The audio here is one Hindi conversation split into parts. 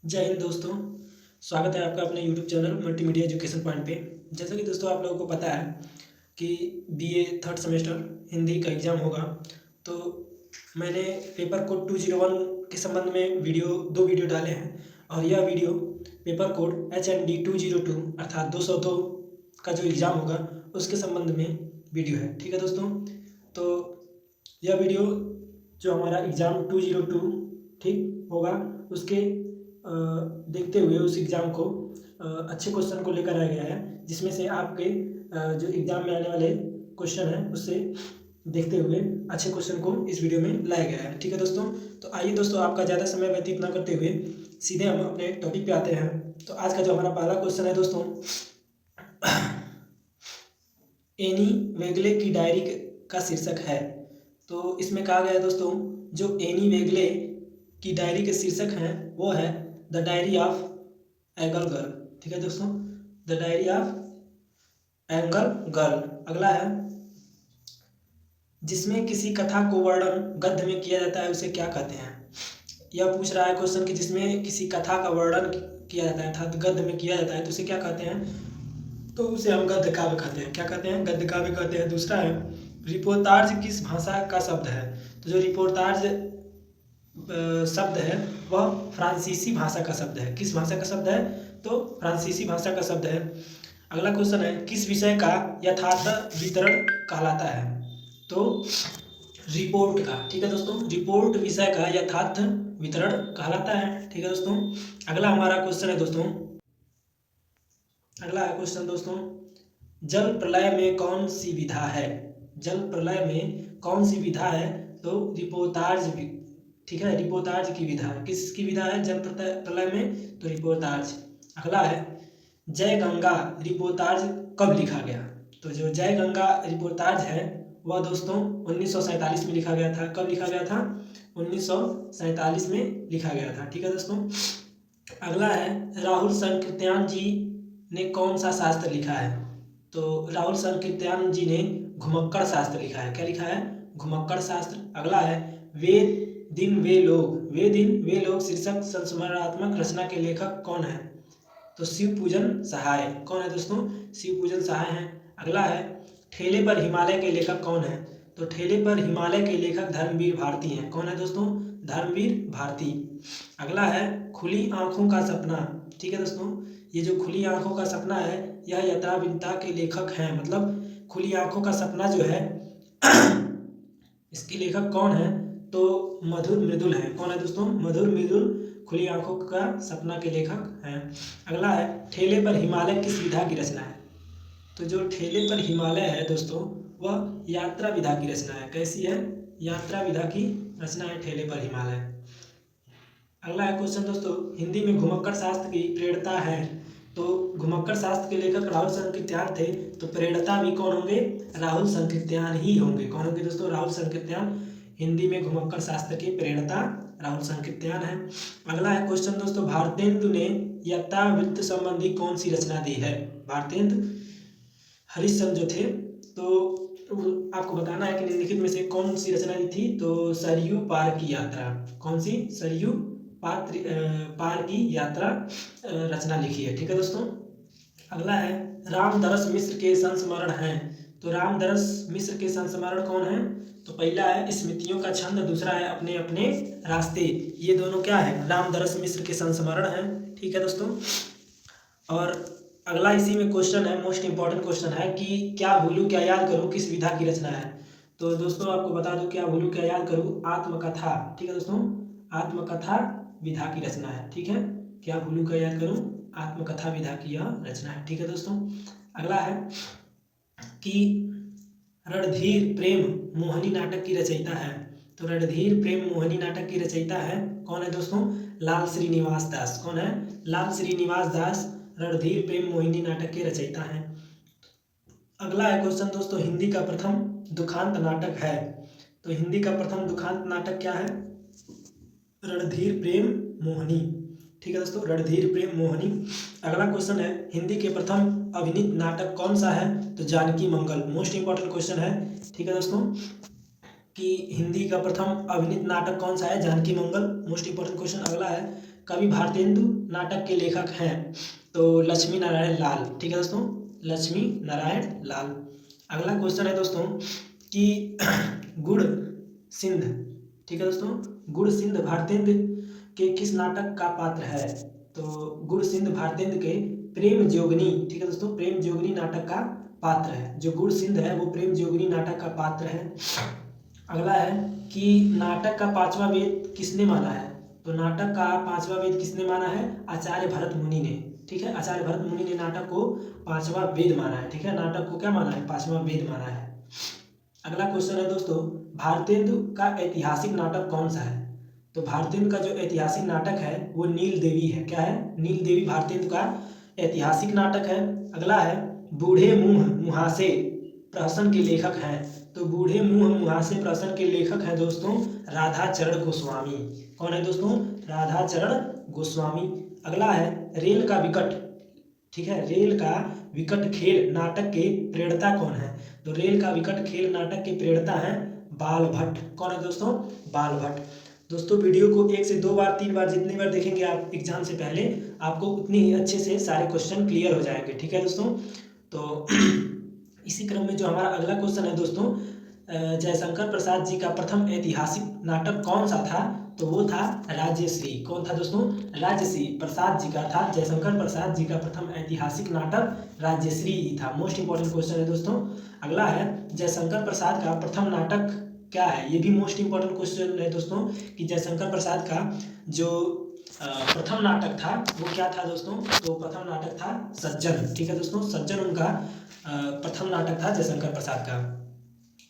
जय हिंद दोस्तों। स्वागत है आपका अपने YouTube channel multimedia education point पे। जैसा कि दोस्तों आप लोगों को पता है कि बीए थर्ड सेमेस्टर हिंदी का एग्ज़ाम होगा, तो मैंने पेपर कोड 201 के संबंध में दो वीडियो डाले हैं। और यह वीडियो पेपर कोड HND 202 अर्थात 202 का जो एग्ज़ाम होगा उसके संबंध में वीडियो है। ठीक है दोस्तों, तो यह वीडियो जो हमारा एग्ज़ाम 202 ठीक होगा उसके देखते हुए उस एग्ज़ाम को अच्छे क्वेश्चन को लेकर आया गया है, जिसमें से आपके जो एग्ज़ाम में आने वाले क्वेश्चन हैं उससे देखते हुए अच्छे क्वेश्चन को इस वीडियो में लाया गया है। ठीक है दोस्तों, तो आइए दोस्तों आपका ज़्यादा समय व्यतीत न करते हुए सीधे हम अपने टॉपिक पे आते हैं। तो आज का जो हमारा पहला क्वेश्चन है दोस्तों, एनी वेगले की डायरी का शीर्षक है। तो इसमें कहा गया है दोस्तों, जो एनी वेगले की डायरी के शीर्षक हैं वो है the diary of angle girl. ठीक है दोस्तों, the diary of angle girl. अगला है, जिसमें किसी कथा को वर्णन गद्य में किया जाता है उसे क्या कहते हैं। यह पूछ रहा है क्वेश्चन कि जिसमें किसी कथा का वर्णन किया जाता है अर्थात गद्य में किया जाता है तो उसे क्या कहते हैं। तो उसे हम गद्य काव्य कहते हैं। क्या कहते हैं? गद्य काव्य कहते हैं। दूसरा है, रिपोर्टाज किस भाषा का शब्द है। तो जो रिपोर्टाज शब्द है वह फ्रांसीसी भाषा का शब्द है। किस भाषा का शब्द है? तो फ्रांसीसी भाषा का शब्द है। अगला क्वेश्चन है, किस विषय का यथार्थ वितरण कहलाता है। तो रिपोर्ट का। ठीक है दोस्तों, रिपोर्ट विषय का यथार्थ वितरण कहलाता है। ठीक है दोस्तों, अगला हमारा क्वेश्चन है दोस्तों, अगला है क्वेश्चन दोस्तों, जल प्रलय में कौन सी विधा है। जल प्रलय में कौन सी विधा है। तो रिपोर्टाज। ठीक है, रिपोर्टाज की विधा है। किसकी विधा है जल प्रलय में? तो रिपोर्टाज। अगला है, जय गंगा रिपोर्टाज कब लिखा गया। तो जो जय गंगा रिपोर्टाज है वह दोस्तों 1947 में लिखा गया था। कब लिखा गया था? 1947 में लिखा गया था। ठीक है दोस्तों, अगला है, राहुल संकृत्यान जी ने कौन सा शास्त्र लिखा है। तो राहुल संकृत्यान जी ने घुमक्कड़ शास्त्र लिखा है। क्या लिखा है? घुमक्कड़ शास्त्र। अगला है, वे दिन वे लोग शीर्षक संस्मरणात्मक रचना के लेखक कौन है। तो शिव पूजन सहाय। कौन है दोस्तों? शिव पूजन सहाय हैं। अगला है, ठेले पर हिमालय के लेखक कौन है। तो ठेले पर हिमालय के लेखक धर्मवीर भारती हैं। कौन है दोस्तों? धर्मवीर भारती। अगला है, खुली आंखों का सपना। ठीक है दोस्तों, ये जो खुली आंखों का सपना है यह यता बिंता के लेखक हैं। मतलब खुली आंखों का सपना जो है इसके लेखक कौन है। तो मधुर मृदुल है। कौन है दोस्तों? मधुर मृदुल खुली आंखों का सपना के लेखक हैं। अगला है, ठेले पर हिमालय किस विधा की रचना है। तो जो ठेले पर हिमालय है दोस्तों वह यात्रा विधा की रचना है। कैसी है? यात्रा विधा की रचना है ठेले पर हिमालय। अगला है क्वेश्चन दोस्तों, हिंदी में घुमक्कड़ शास्त्र की प्रेरणा है। तो घुमक्कड़ शास्त्र के लेखक राहुल संकृत्यान थे, तो प्रेरणा भी कौन होंगे? राहुल संकृत्यान ही होंगे। कौन होंगे दोस्तों? राहुल संकृत्यान। हिंदी में घुमक्कड़ शास्त्र की प्रेरणा राहुल संकृत्यान है। अगला है क्वेश्चन दोस्तों, भारतेंदु ने यत्तावृत्त संबंधी कौन सी रचना दी है। भारतेंदु हरिश्चंद्र जो थे, तो आपको बताना है कि निम्नलिखित में से कौन सी रचना दी थी। तो सरयू पार की यात्रा। कौन सी? सरयू पार की यात्रा रचना लिखी है। ठीक है दोस्तों, अगला है, रामदरस मिश्र के संस्मरण हैं। तो रामदरस मिश्र के संस्मरण कौन है। तो पहला है स्मृतियों का छंद, दूसरा है अपने अपने रास्ते। ये दोनों क्या है? रामदरस मिश्र के संस्मरण हैं। ठीक है दोस्तों, और अगला इसी में क्वेश्चन है, मोस्ट इंपॉर्टेंट क्वेश्चन है कि क्या भूलूं क्या याद करूं किस विधा की रचना है। तो दोस्तों आपको बता दूं, क्या भूलूं क्या याद करूं आत्मकथा। ठीक है दोस्तों, आत्मकथा विधा की रचना है। ठीक है, क्या भूलूं क्या याद करूं आत्मकथा विधा की यह रचना है। ठीक है दोस्तों, अगला है कि रणधीर प्रेम मोहिनी नाटक की रचयिता है। तो रणधीर प्रेम मोहिनी नाटक की रचयिता है कौन है दोस्तों? लाल श्रीनिवास दास। कौन है? लाल श्रीनिवास दास रणधीर प्रेम मोहिनी नाटक के रचयिता हैं। अगला है क्वेश्चन दोस्तों, हिंदी का प्रथम दुखांत नाटक है। तो हिंदी का प्रथम दुखांत नाटक क्या है? रणधीर प्रेम मोहिनी। ठीक है दोस्तों, रणधीर प्रेम मोहिनी। अगला क्वेश्चन है, हिंदी के प्रथम अभिनीत नाटक कौन सा है। तो Janaki Mangal. Most important question है। ठीक है दोस्तों, कि हिंदी का प्रथम अभिनीत नाटक कौन सा है। Janaki Mangal. Most important question. अगला है, कवि भारतेंदु नाटक के लेखक हैं तो लक्ष्मी नारायण लाल। ठीक है दोस्तों, लक्ष्मी नारायण लाल। अगला क्वेश्चन है दोस्तों कि गुड़ सिंध, ठीक है दोस्तों, गुड़ सिंध भारतेंदु के किस नाटक का पात्र है? तो गुड़ सिंध भारतेंदु के प्रेम जोगनी, ठीक है दोस्तों, प्रेम जोगनी नाटक का पात्र है। जो गुड़ सिंध है वो प्रेम जोगनी नाटक का पात्र है। अगला है कि नाटक का पांचवा वेद किसने माना है? तो नाटक का पांचवा वेद किसने माना है? आचार्य भरत मुनि ने। ठीक है, आचार्य भरत मुनि ने नाटक को पांचवा वेद माना है। ठीक है, नाटक को क्या माना है? पांचवा वेद माना है। अगला क्वेश्चन है दोस्तों, भारतेंदु का ऐतिहासिक नाटक कौन सा है? तो भारतेंदु का जो ऐतिहासिक नाटक है वो नील देवी है। क्या है? नील देवी भारतेंदु का ऐतिहासिक नाटक है। अगला है बूढ़े मुंह मुहासे प्रहसन के लेखक हैं। तो बूढ़े मुंह मुहासे प्रहसन के लेखक हैं दोस्तों राधाचरण गोस्वामी। कौन है दोस्तों? राधाचरण गोस्वामी। अगला है रेल का विकट, ठीक है, रेल का विकट खेल नाटक के प्रेरणा कौन है? तो रेल का विकट खेल नाटक के प्रेरणा है बाल भट्ट। कौन है दोस्तों? बाल भट्ट। दोस्तों वीडियो को 1 से 2 बार 3 बार जितनी बार देखेंगे आप एग्जाम से पहले, आपको उतनी ही अच्छे से सारे क्वेश्चन क्लियर हो जाएंगे। ठीक है दोस्तों, तो इसी क्रम में जो हमारा अगला क्वेश्चन है दोस्तों, जयशंकर प्रसाद जी का प्रथम ऐतिहासिक नाटक कौन सा था? तो वो था राज्यश्री। कौन था दोस्तों? राज्यश्री प्रसाद जी का था। जयशंकर प्रसाद जी का प्रथम ऐतिहासिक नाटक राज्यश्री ही था। मोस्ट इंपॉर्टेंट क्वेश्चन है दोस्तों। अगला है जयशंकर प्रसाद का प्रथम नाटक क्या है? ये भी मोस्ट इंपॉर्टेंट क्वेश्चन है दोस्तों कि जयशंकर प्रसाद का जो प्रथम नाटक था वो क्या था दोस्तों? तो प्रथम नाटक था सज्जन। ठीक है दोस्तों, सज्जन उनका प्रथम नाटक था जयशंकर प्रसाद का।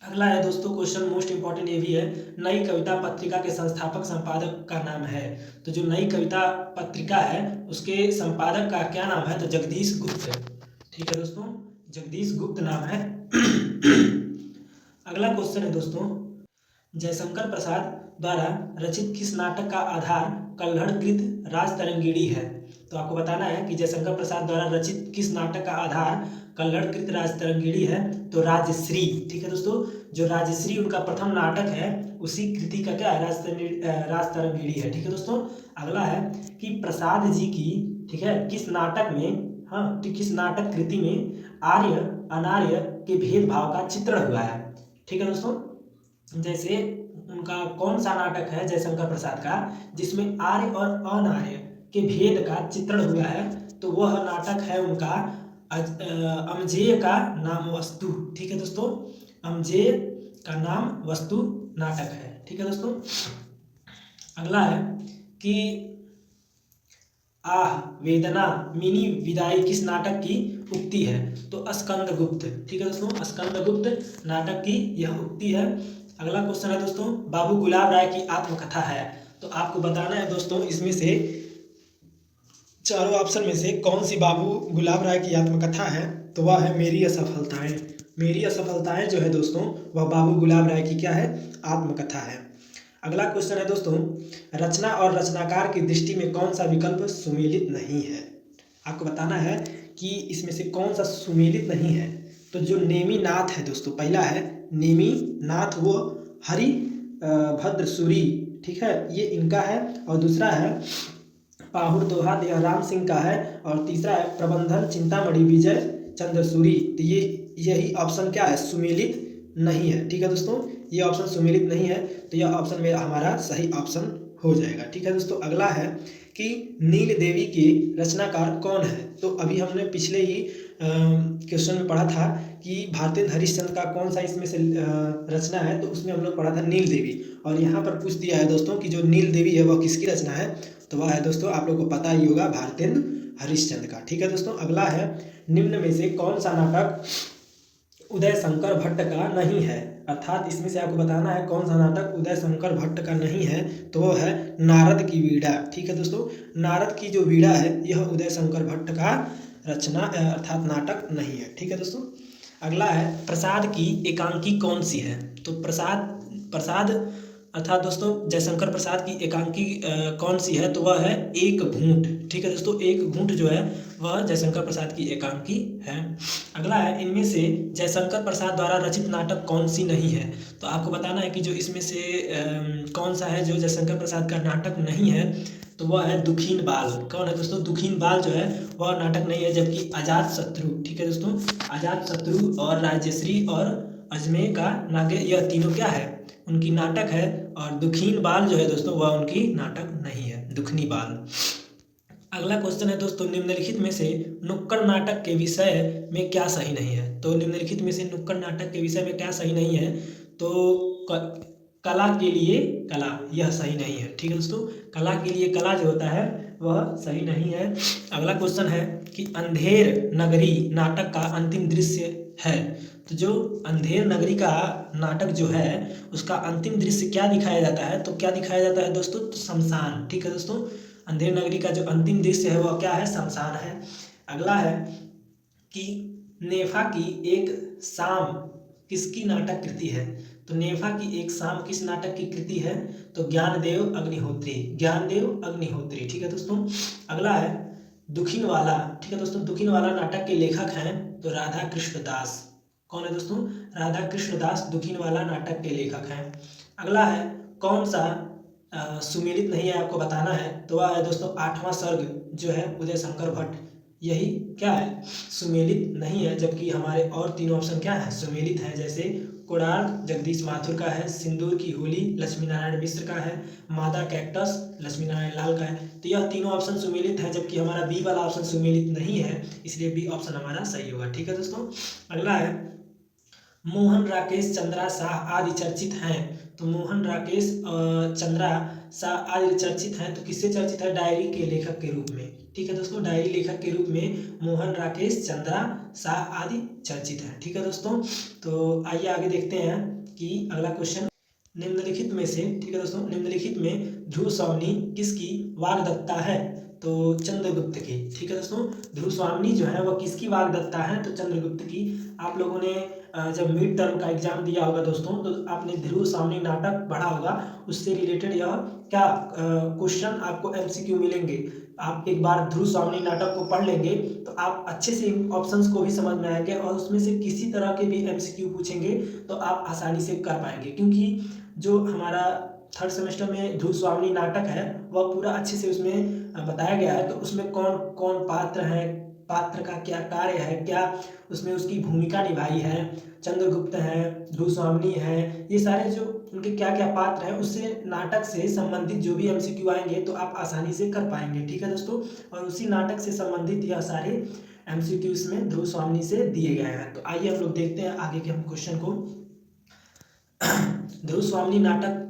अगला है दोस्तों क्वेश्चन मोस्ट इंपॉर्टेंट ये भी है, नई कविता पत्रिका के संस्थापक संपादक का नाम है। तो जो नई कविता पत्रिका है उसके संपादक का क्या नाम है? तो जगदीश गुप्त। ठीक है दोस्तों, जगदीश गुप्त नाम है। अगला क्वेश्चन है दोस्तों, जयशंकर प्रसाद द्वारा रचित किस नाटक का आधार कल्हड़कृत राजतरंगिणी है? तो आपको बताना है कि जयशंकर प्रसाद द्वारा रचित किस नाटक का आधार कल्हड़कृत राजतरंगिणी है? तो राजश्री। ठीक है दोस्तों, जो राजश्री उनका प्रथम नाटक है उसी कृति का क्या है? राजतरंगिणी है। ठीक है दोस्तों। अगला है कि प्रसाद जी की, ठीक है, किस नाटक में, हाँ, किस नाटक कृति में आर्य अनार्य के भेदभाव का चित्रण हुआ है? ठीक है दोस्तों, जैसे उनका कौन सा नाटक है जयशंकर प्रसाद का जिसमें आर्य और अनार्य के भेद का चित्रण हुआ है? तो वह नाटक है उनका अमजेय का नाम वस्तु। ठीक है दोस्तों, अमजेय का नाम वस्तु नाटक है। ठीक है दोस्तों। अगला है कि आह वेदना मिनी विदाई किस नाटक की उक्ति है? तो स्कंदगुप्त। ठीक है दोस्तों, स्कंदगुप्त नाटक की यह उक्ति है। अगला क्वेश्चन है दोस्तों, बाबू गुलाब राय की आत्मकथा है। तो आपको बताना है दोस्तों इसमें से चारों ऑप्शन में से कौन सी बाबू गुलाब राय की आत्मकथा है? तो वह है मेरी असफलताएं। मेरी असफलताएं जो है दोस्तों वह बाबू गुलाब राय की क्या है? आत्मकथा है। अगला क्वेश्चन है दोस्तों, रचना और रचनाकार की दृष्टि में कौन सा विकल्प सुमेलित नहीं है? आपको बताना है कि इसमें से कौन सा सुमेलित नहीं है। तो जो नेमी नाथ है दोस्तों, पहला है नेमी नाथ, वो हरि भद्र सूरी, ठीक है, ये इनका है। और दूसरा है पाहुर दोहा दयाराम सिंह का है। और तीसरा है प्रबंधन चिंतामणि विजय चंद्र सूरी। तो ये यही ऑप्शन क्या है? सुमेलित नहीं है। ठीक है दोस्तों, ये ऑप्शन सुमेलित नहीं है, तो यह ऑप्शन मेरा हमारा सही ऑप्शन हो जाएगा। ठीक है दोस्तों। अगला है कि नील देवी के रचनाकार कौन है? तो अभी हमने पिछले ही क्वेश्चन में पढ़ा था कि भारतेंदु हरिश्चंद्र का कौन सा इसमें से रचना है, तो उसमें हम लोग पढ़ा था नील देवी। और यहाँ पर पूछ दिया है दोस्तों कि जो नील देवी है वह किसकी रचना है? तो वह है दोस्तों, आप लोग को पता ही होगा, भारतेंदु हरिश्चंद्र का। ठीक है दोस्तों। अगला है निम्न में से कौन सा नाटक उदय शंकर भट्ट का नहीं है? अर्थात इसमें से आपको बताना है कौन सा नाटक उदय शंकर भट्ट का नहीं है। तो वो है नारद की वीणा। ठीक है दोस्तों, नारद की जो वीणा है यह उदय शंकर भट्ट का रचना अर्थात नाटक नहीं है। ठीक है दोस्तों। अगला है प्रसाद की एकांकी कौन सी है? तो प्रसाद अर्थात दोस्तों जयशंकर प्रसाद की एकांकी कौन सी है? तो वह है एक घूंट। ठीक है दोस्तों, एक घूंट जो है वह जयशंकर प्रसाद की एकांकी है। अगला है इनमें से जयशंकर प्रसाद द्वारा रचित नाटक कौन सी नहीं है? तो आपको बताना है कि जो इसमें से कौन सा है जो जयशंकर प्रसाद का नाटक नहीं है। तो वह है दुखीन बाल। कौन है दोस्तों? दुखीन बाल जो है वह नाटक नहीं है, जबकि अजात शत्रु, ठीक है दोस्तों, अजात शत्रु और राजश्री और अजमेर का नागे, यह तीनों क्या है? उनकी नाटक है। और दुखीन बाल जो है दोस्तों वह उनकी नाटक नहीं है, दुखनी बाल। अगला क्वेश्चन है दोस्तों, निम्नलिखित में से नुक्कड़ नाटक के विषय में क्या सही नहीं है? तो निम्नलिखित में से नुक्कड़ नाटक के विषय में क्या सही नहीं है? तो कला के लिए कला, यह सही नहीं है, ठीक है दोस्तों, कला के लिए कला जो होता है वह सही नहीं है। अगला क्वेश्चन है कि अंधेर नगरी नाटक का अंतिम दृश्य है। तो जो अंधेर नगरी का नाटक जो है उसका अंतिम दृश्य क्या दिखाया जाता है? तो क्या दिखाया जाता है दोस्तों? तो शमशान, ठीक है दोस्तों, अंधेर नगरी का जो अंतिम दृश्य है वह क्या है? शमशान है। अगला है कि नेफा की एक शाम किसकी नाटक कृति है? तो नेफा की एक शाम किस नाटक की कृति है? तो ज्ञानदेव अग्निहोत्री, ज्ञानदेव अग्निहोत्री, ठीक है दोस्तों। अगला है दुखीन वाला, ठीक है दोस्तों, दुखीन वाला नाटक के लेखक हैं तो राधा कृष्ण दास। कौन है दोस्तों? राधा कृष्ण दास दुखीन वाला नाटक के लेखक हैं। अगला है कौन सा सुमेलित नहीं है, आपको बताना है। तो वह है दोस्तों आठवां सर्ग जो है उदय शंकर भट्ट, यही क्या है? सुमेलित नहीं है, जबकि हमारे और तीनों ऑप्शन क्या है? सुमेलित है। जैसे कोणार्क जगदीश माथुर का है, सिंदूर की होली लक्ष्मी नारायण मिश्र का है, मादा कैक्टस लक्ष्मी नारायण लाल का है। तो यह तीनों ऑप्शन सुमेलित है, जबकि हमारा बी वाला ऑप्शन सुमेलित नहीं है, इसलिए बी ऑप्शन हमारा सही होगा, ठीक है दोस्तों। अगला है मोहन राकेश चंद्रा शाह आदि चर्चित हैं। तो मोहन राकेश चंद्रा शाह आदि चर्चित हैं, तो किससे चर्चित है? डायरी के लेखक के रूप में, ठीक है दोस्तों, डायरी लेखक के रूप में मोहन राकेश चंद्रा शाह आदि चर्चित हैं, ठीक है दोस्तों। तो आइए आगे देखते हैं कि अगला क्वेश्चन, निम्नलिखित में से, ठीक है दोस्तों, निम्नलिखित में ध्रुव स्वामिनी किसकी वाग्दत्ता है? तो चंद्रगुप्त की, ठीक है दोस्तों, ध्रुव स्वामिनी जो है वह किसकी वाग्दत्ता है? तो चंद्रगुप्त की। आप लोगों ने जब मिड टर्म का एग्जाम दिया होगा दोस्तों, तो आपने ध्रुव स्वामिनी नाटक पढ़ा होगा, उससे रिलेटेड यह क्या क्वेश्चन आपको एमसीक्यू मिलेंगे। आप एक बार ध्रुव स्वामिनी नाटक को पढ़ लेंगे तो आप अच्छे से ऑप्शंस को भी समझ में आएंगे, और उसमें से किसी तरह के भी एमसीक्यू पूछेंगे तो आप आसानी से कर पाएंगे, क्योंकि जो हमारा थर्ड सेमेस्टर में ध्रुव स्वामिनी नाटक है वह पूरा अच्छे से उसमें बताया गया है। तो उसमें कौन कौन पात्र हैं, पात्र का क्या कार्य है, क्या उसमें उसकी भूमिका निभाई है, चंद्रगुप्त हैं, ध्रुव स्वामिनी हैं, ये सारे जो उनके क्या क्या पात्र हैं, उससे नाटक से संबंधित जो भी एमसीक्यू आएंगे तो आप आसानी से कर पाएंगे, ठीक है दोस्तों। और उसी नाटक से संबंधित यह सारे एमसीक्यू इसमें ध्रुव स्वामिनी से दिए गए हैं। तो आइए हम लोग देखते हैं आगे के हम क्वेश्चन को। ध्रुव स्वामिनी नाटक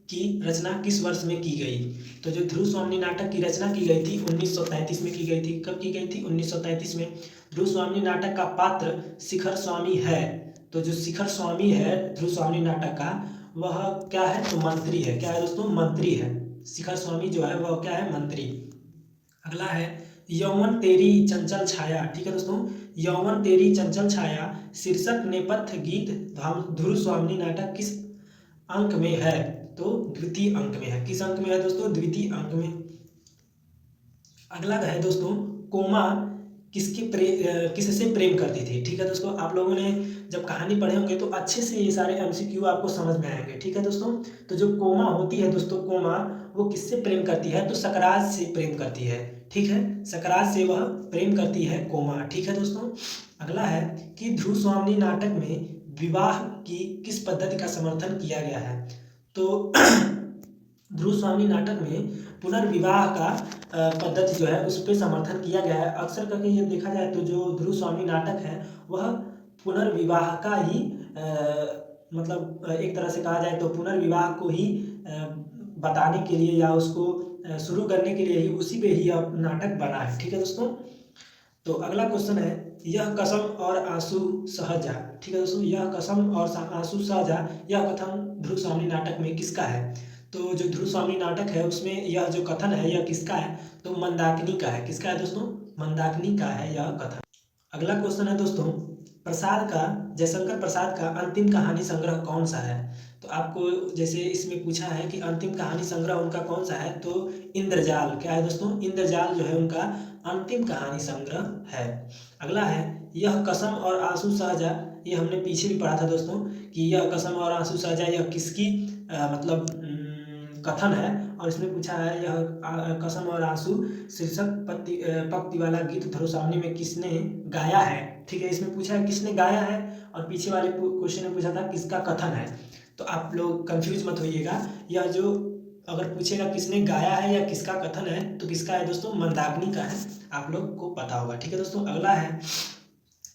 की रचना किस वर्ष में की गई? तो जो ध्रुव स्वामिनी नाटक की रचना की गई थी 1933 में की गई थी। कब की गई थी? 1933 में। ध्रुव स्वामिनी नाटक का पात्र शिखर स्वामी है। तो जो शिखर स्वामी है ध्रुव स्वामिनी नाटक का, वह क्या है? तो मंत्री है। क्या है दोस्तों? मंत्री है। शिखर स्वामी जो है वह क्या है? मंत्री। अगला है यौवन तेरी चंचल छाया, ठीक है दोस्तों, यौवन तेरी चंचल छाया शीर्षक नेपथ्य गीत ध्रुव स्वामिनी नाटक किस अंक में है? तो द्वितीय अंक में है। किस अंक में है दोस्तों? द्वितीय अंक में। अगला है दोस्तों कोमा किससे प्रेम करती थी? ठीक है दोस्तों, आप लोगों ने जब कहानी पढ़े होंगे तो अच्छे से ये सारे एमसीक्यू आपको समझ में आएंगे, ठीक है दोस्तों। तो जो कोमा होती है दोस्तों, कोमा वो किससे प्रेम करती है? तो सकराज से प्रेम करती है, ठीक है, सकराज से वह प्रेम करती है कोमा, ठीक है दोस्तों। अगला है कि ध्रुव स्वामिनी नाटक में विवाह की किस पद्धति का समर्थन किया गया है? तो ध्रुव स्वामिनी नाटक में पुनर्विवाह का पद्धति जो है उस पर समर्थन किया गया है। अक्सर करके ये देखा जाए तो जो ध्रुव स्वामिनी नाटक है वह पुनर्विवाह का ही मतलब एक तरह से कहा जाए तो पुनर्विवाह को ही बताने के लिए या उसको शुरू करने के लिए ही उसी पे ही यह नाटक बना है, ठीक है दोस्तों। तो अगला क्वेश्चन है यह कसम और आंसू सहजा, ठीक है दोस्तों, यह कसम और आंसू सहजा यह कथन ध्रुव स्वामिनी नाटक में किसका है? तो जो ध्रुव स्वामिनी नाटक है उसमें यह जो कथन है यह किसका है? तो मंदाकिनी का है। किसका है दोस्तों? मंदाकिनी का है यह कथन। अगला क्वेश्चन है दोस्तों जयशंकर प्रसाद का अंतिम कहानी संग्रह कौन सा है? तो आपको जैसे इसमें पूछा है कि अंतिम कहानी संग्रह उनका कौन सा है, तो इंद्रजाल। क्या है दोस्तों? इंद्रजाल जो है उनका अंतिम कहानी संग्रह है। अगला है यह कसम और आंसू सहजा, ये हमने पीछे भी पढ़ा था दोस्तों कि यह कसम और आंसू सहजा यह किसकी मतलब कथन है, और इसमें पूछा है यह कसम और आंसू शीर्षक पंक्ति वाला गीत ध्रुवसावनी में किसने गाया है। ठीक है, इसमें पूछा है किसने गाया है और पीछे वाले क्वेश्चन में पूछा था किसका कथन है। तो आप लोग कंफ्यूज मत होइएगा, यह जो अगर पूछेगा किसने गाया है या किसका कथन है तो किसका है दोस्तों, मंदाकिनी का है, आप लोग को पता होगा। ठीक है दोस्तों, अगला है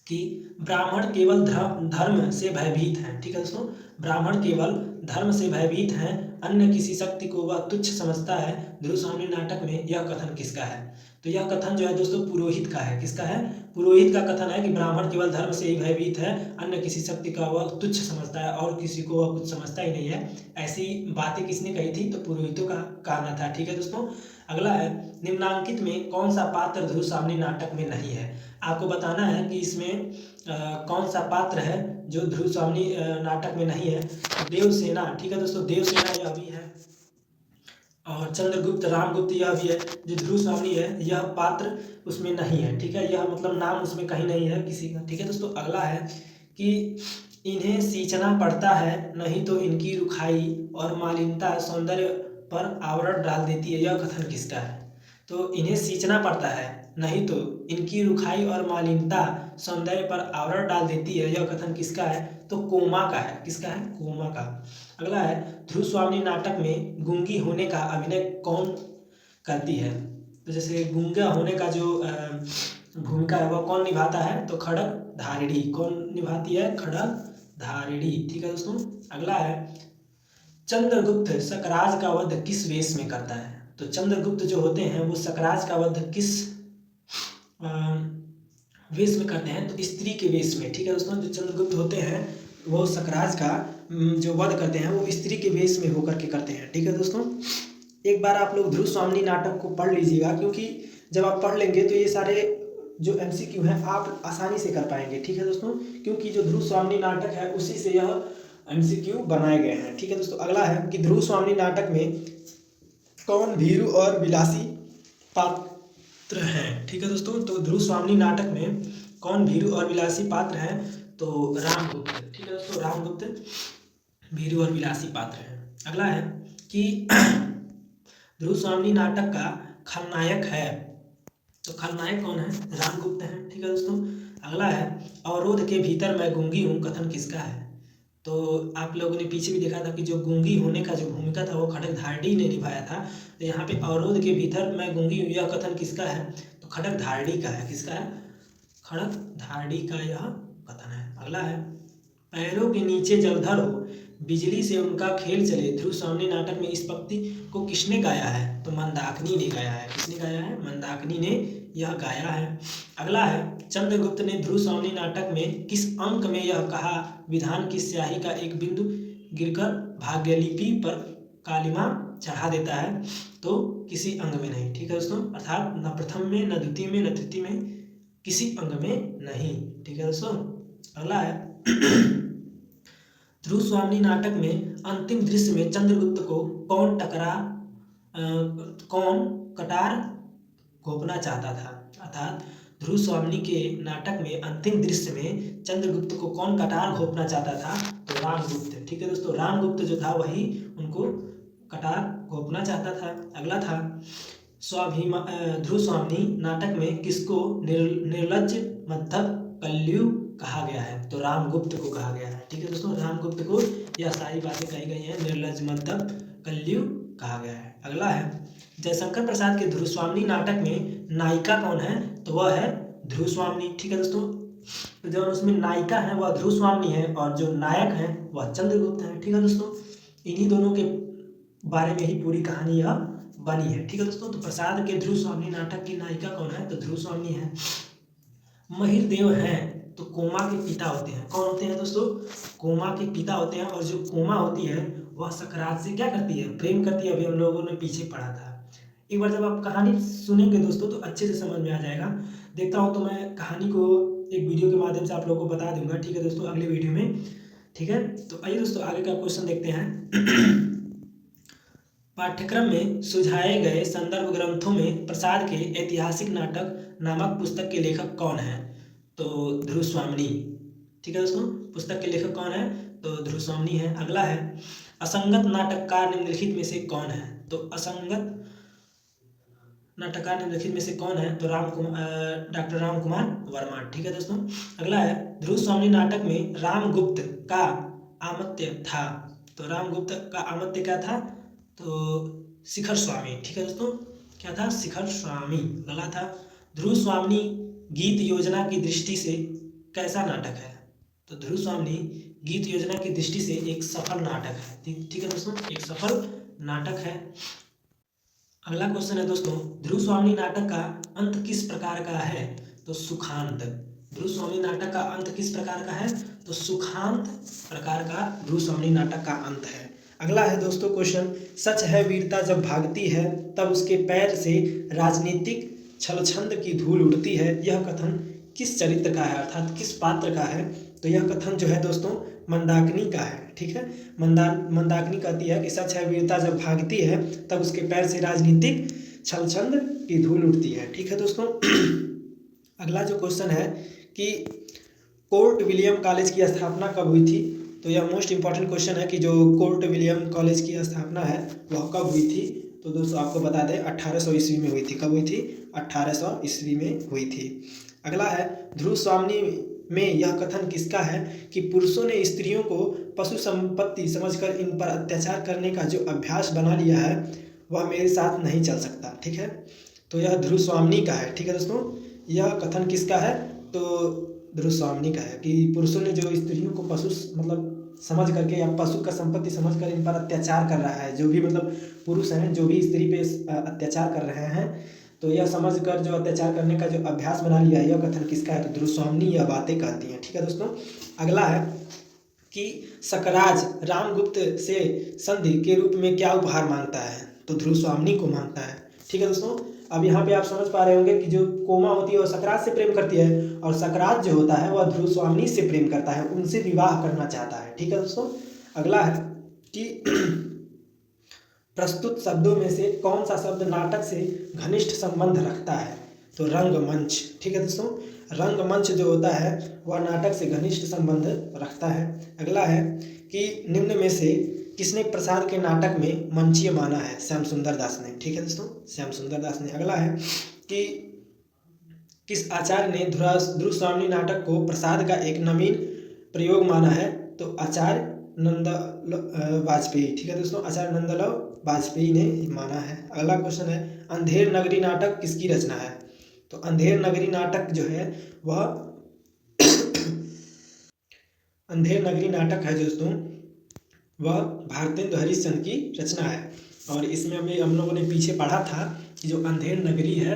कि ब्राह्मण केवल धर्म से भयभीत हैं। ठीक है दोस्तों, ब्राह्मण केवल धर्म से भयभीत हैं, अन्य किसी शक्ति को वह तुच्छ समझता है। ध्रुवसावनी नाटक में यह कथन किसका है। तो यह कथन जो है दोस्तों पुरोहित का है। किसका है, पुरोहित का कथन है कि ब्राह्मण केवल धर्म से ही भयभीत है, अन्य किसी शक्ति का वह तुच्छ समझता है और किसी को वह कुछ समझता ही नहीं है। ऐसी बातें किसने कही थी, तो पुरोहितों का कहना था। ठीक है दोस्तों, अगला है निम्नांकित में कौन सा पात्र ध्रुवसावनी नाटक में नहीं है। आपको बताना है कि इसमें कौन सा पात्र है जो ध्रुवसावनी नाटक में नहीं है। देवसेना, ठीक है दोस्तों, देवसेना यह भी है, और चंद्रगुप्त रामगुप्त यह भी है। जो ध्रुवसावनी है यह पात्र उसमें नहीं है। ठीक है, यह मतलब नाम उसमें कहीं नहीं है किसी का। ठीक है दोस्तों, अगला है कि इन्हें सींचना पड़ता है, नहीं तो इनकी रुखाई और मालिनता सौंदर्य पर आवरण डाल देती है। यह कथन किसका है। तो इन्हें सींचना पड़ता है, नहीं तो इनकी रुखाई और मालिनता सौंदर्य पर आवरण डाल देती है। यह कथन किसका है, तो कोमा का है। किसका है, कोमा का। अगला है ध्रुवसावनी नाटक में गूंगी होने का अभिनय कौन करती है। तो जैसे गूंगा होने का जो भूमिका है वह कौन निभाता है, तो खड़ग धारिणी। कौन निभाती है, खड़ग धारिणी। ठीक है दोस्तों, अगला है चंद्रगुप्त सकराज का वध किस वेश में करता है। तो चंद्रगुप्त जो होते हैं वो सकराज का वध किस वेश में करते हैं, तो स्त्री के वेश में। ठीक है दोस्तों, जो चंद्रगुप्त होते हैं वो सकराज का जो वध करते हैं वो स्त्री के वेश में होकर के करते हैं। ठीक है दोस्तों, एक बार आप लोग ध्रुवसावनी नाटक को पढ़ लीजिएगा, क्योंकि जब आप पढ़ लेंगे तो ये सारे जो MCQ हैं आप आसानी से कर पाएंगे। ठीक है दोस्तों, क्योंकि जो ध्रुवसावनी नाटक है उसी से यह MCQ बनाए गए हैं। ठीक है दोस्तों, अगला है कि ध्रुवसावनी नाटक में कौन भीरू और विलासी पात्र हैं। ठीक है दोस्तों, तो ध्रुवसावनी नाटक में कौन भीरू और विलासी पात्र हैं, तो रामगुप्त। ठीक है दोस्तों, रामगुप्त भीरू और विलासी पात्र हैं। अगला है कि ध्रुवसावनी नाटक का खलनायक है, तो खलनायक कौन है, रामगुप्त है। ठीक है दोस्तों, अगला है अवरोध के भीतर मैं गूंगी हूँ कथन किसका है। तो आप लोगों ने पीछे भी देखा था कि जो गूंगी होने का जो भूमिका था वो खड़ग धारिणी ने निभाया था। तो यहाँ पे अवरोध के भीतर मैं गूंगी हूँ यह कथन किसका है, तो खड़ग धारिणी का है। किसका है, खड़ग धारिणी का यह कथन है। अगला है पैरों के नीचे जलधर हो, बिजली से उनका खेल चले। ध्रुवसावनी नाटक में इस पंक्ति को किसने गाया है, तो मंदाकिनी ने गाया है। किसने गाया है, मंदाकिनी ने यह गाया है। अगला है चंद्रगुप्त ने ध्रुवसावनी नाटक में किस अंक में यह कहा, विधान की स्याही का एक बिंदु गिरकर भाग्यलिपि पर कालिमा चढ़ा देता है, तो किसी अंग में नहीं। ठीक है दोस्तों, अर्थात न प्रथम में, न द्वितीय में, न तृतीय में, किसी अंग में नहीं। ठीक है दोस्तों, अगला है ध्रुवसावनी नाटक में अंतिम दृश्य में चंद्रगुप्त को कौन कटार घोंपना चाहता था। अर्थात ध्रुवसावनी के नाटक में अंतिम दृश्य में चंद्रगुप्त को कौन कटार घोंपना चाहता था, तो रामगुप्त। ठीक है दोस्तों, रामगुप्त जो था वही उनको कटार घोंपना चाहता था। अगला था ध्रुवसावनी नाटक में किसको निर्लज्ज मद्धप कल्यू कहा गया है, तो रामगुप्त को कहा गया है। ठीक है दोस्तों, रामगुप्त को यह सारी बातें कही गई हैं, निर्लज्ज मद्धप कल्यू कहा गया है। अगला है जयशंकर प्रसाद के ध्रुवसावनी नाटक में नायिका कौन है, तो वह है ध्रुवसावनी। ठीक है दोस्तों, तो जो उसमें नायिका है वह ध्रुवसावनी है और जो नायक है वह चंद्रगुप्त है। ठीक है दोस्तों, इन्हीं दोनों के बारे में ही पूरी कहानी यह बनी है। ठीक है दोस्तों, तो प्रसाद के ध्रुवसावनी नाटक की नायिका कौन है, तो ध्रुवसावनी है। महिरदेव हैं तो कोमा के पिता होते हैं। कौन होते हैं दोस्तों, कोमा के पिता होते हैं, और जो कोमा होती है वह सकरात से क्या करती है, प्रेम करती है। अभी हम लोगों ने पीछे पढ़ा था। एक बार जब आप कहानी सुनेंगे दोस्तों तो अच्छे से समझ में आ जाएगा। देखता हूँ तो मैं कहानी को एक वीडियो के माध्यम से आप लोगों को बता दूंगा। ठीक है दोस्तों, अगले वीडियो में। ठीक है, तो आइए दोस्तों आगे का क्वेश्चन देखते हैं। पाठ्यक्रम में सुझाए गए संदर्भ ग्रंथों में प्रसाद के ऐतिहासिक नाटक नामक पुस्तक के लेखक कौन है, तो ध्रुवसावनी। ठीक है दोस्तों, पुस्तक के लेखक कौन है, तो ध्रुवसावनी है। अगला है असंगत नाटककार निम्नलिखित में से कौन है, तो असंगत नाटककार निम्नलिखित में से कौन है? तो डॉक्टर राम कुमार वर्मा। ठीक है दोस्तों। अगला है ध्रुव स्वामी नाटक में रामगुप्त का आमत्य था। तो रामगुप्त का आमत्य क्या था? तो शिखर स्वामी। ठीक है दोस्तों, क्या था? शिखर स्वामी। अगला था ध्रुव स्वामी गीत योजना की दृष्टि से कैसा नाटक है? तो ध्रुव स्वामी गीत योजना की दृष्टि से एक सफल नाटक है। ठीक है दोस्तों, एक सफल नाटक है। अगला क्वेश्चन है दोस्तों, ध्रुव स्वामी नाटक का अंत किस प्रकार का है? तो सुखांत। ध्रुव स्वामी नाटक का अंत किस प्रकार का है? तो सुखांत प्रकार का ध्रुव स्वामी नाटक का अंत है। अगला है दोस्तों क्वेश्चन, सच है वीरता जब भागती है तब उसके पैर से राजनीतिक छलछंद की धूल उड़ती है, यह कथन किस चरित्र का है, अर्थात किस पात्र का है? तो यह कथन जो है दोस्तों मंदाकिनी का है। ठीक है, मंदाकिनी कहती है कि सच है वीरता जब भागती है तब उसके पैर से राजनीतिक छलछंद की धूल उड़ती है। ठीक है दोस्तों। अगला जो क्वेश्चन है कि कोर्ट विलियम कॉलेज की स्थापना कब हुई थी? तो यह मोस्ट इंपॉर्टेंट क्वेश्चन है कि जो कोर्ट विलियम कॉलेज की स्थापना है वह कब हुई थी? तो दोस्तों आपको बता दें 1800 ईस्वी में हुई थी। कब हुई थी? 1800 ईस्वी में हुई थी। अगला है ध्रुव स्वामी में यह कथन किसका है कि पुरुषों ने स्त्रियों को पशु संपत्ति समझकर इन पर अत्याचार करने का जो अभ्यास बना लिया है वह मेरे साथ नहीं चल सकता। ठीक है, तो यह ध्रुव स्वामी का है। ठीक है दोस्तों, यह कथन किसका है? तो ध्रुव स्वामी का है कि पुरुषों ने जो स्त्रियों को पशु मतलब समझ करके या पशु का संपत्ति समझकर इन पर अत्याचार कर रहा है, जो भी मतलब पुरुष हैं जो भी स्त्री पे अत्याचार कर रहे हैं, तो यह समझकर जो अत्याचार करने का जो अभ्यास बना लिया है, यह कथन किसका है? तो ध्रुव स्वामी यह बातें कहती हैं। ठीक है दोस्तों। अगला है कि सकराज रामगुप्त से संधि के रूप में क्या उपहार मांगता है? तो ध्रुव स्वामी को मांगता है। ठीक है दोस्तों, अब यहाँ पे आप समझ पा रहे होंगे कि जो कोमा होती है वह सकराज से प्रेम करती है और सकराज जो होता है वह ध्रुव स्वामी से प्रेम करता है, उनसे विवाह करना चाहता है। ठीक है दोस्तों। अगला है कि प्रस्तुत शब्दों में से कौन सा शब्द नाटक से घनिष्ठ संबंध रखता है? तो रंगमंच। ठीक है दोस्तों, रंगमंच जो होता है वह नाटक से घनिष्ठ संबंध रखता है। अगला है कि निम्न में से किसने प्रसाद के नाटक में मंचीय माना है? श्याम सुंदर दास ने। ठीक है दोस्तों, श्याम सुंदर दास ने। अगला है कि किस आचार्य ने ध्रुव स्वामी नाटक को प्रसाद का एक नवीन प्रयोग माना है? तो आचार्य नंदलाल वाजपेयी। ठीक है दोस्तों, आचार्य नंदलाल वाजपेयी ने माना है। अगला क्वेश्चन है अंधेर नगरी नाटक किसकी रचना है? तो अंधेर नगरी नाटक जो है वह अंधेर नगरी नाटक है दोस्तों, वह भारतेंदु हरिश्चंद्र की रचना है। और इसमें अभी हम लोगों ने पीछे पढ़ा था कि जो अंधेर नगरी है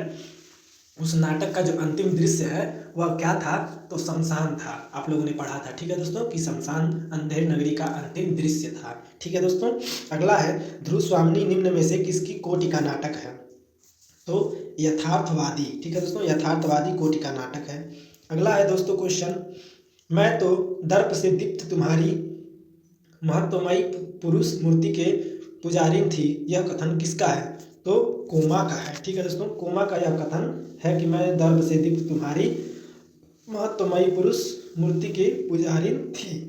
उस नाटक का जो अंतिम दृश्य है वह क्या था? तो शमशान था। आप लोगों ने पढ़ा था। ठीक है दोस्तों, कि शमशान अंधेर नगरी का अंतिम दृश्य था। ठीक है दोस्तों। अगला है ध्रुव स्वामी निम्न में से किसकी कोटि का नाटक है? तो यथार्थवादी। ठीक है दोस्तों, यथार्थवादी कोटि का नाटक है। अगला है दोस्तों क्वेश्चन, मैं तो दर्प से दीप्त तुम्हारी महत्वमयी पुरुष मूर्ति के पुजारिन थी, यह कथन किसका है? तो कोमा का है। ठीक है दोस्तों, कोमा का यह कथन है कि मैं दर्प से दीप्त तुम्हारी महत्वमयी पुरुष मूर्ति के पुजारिन थी।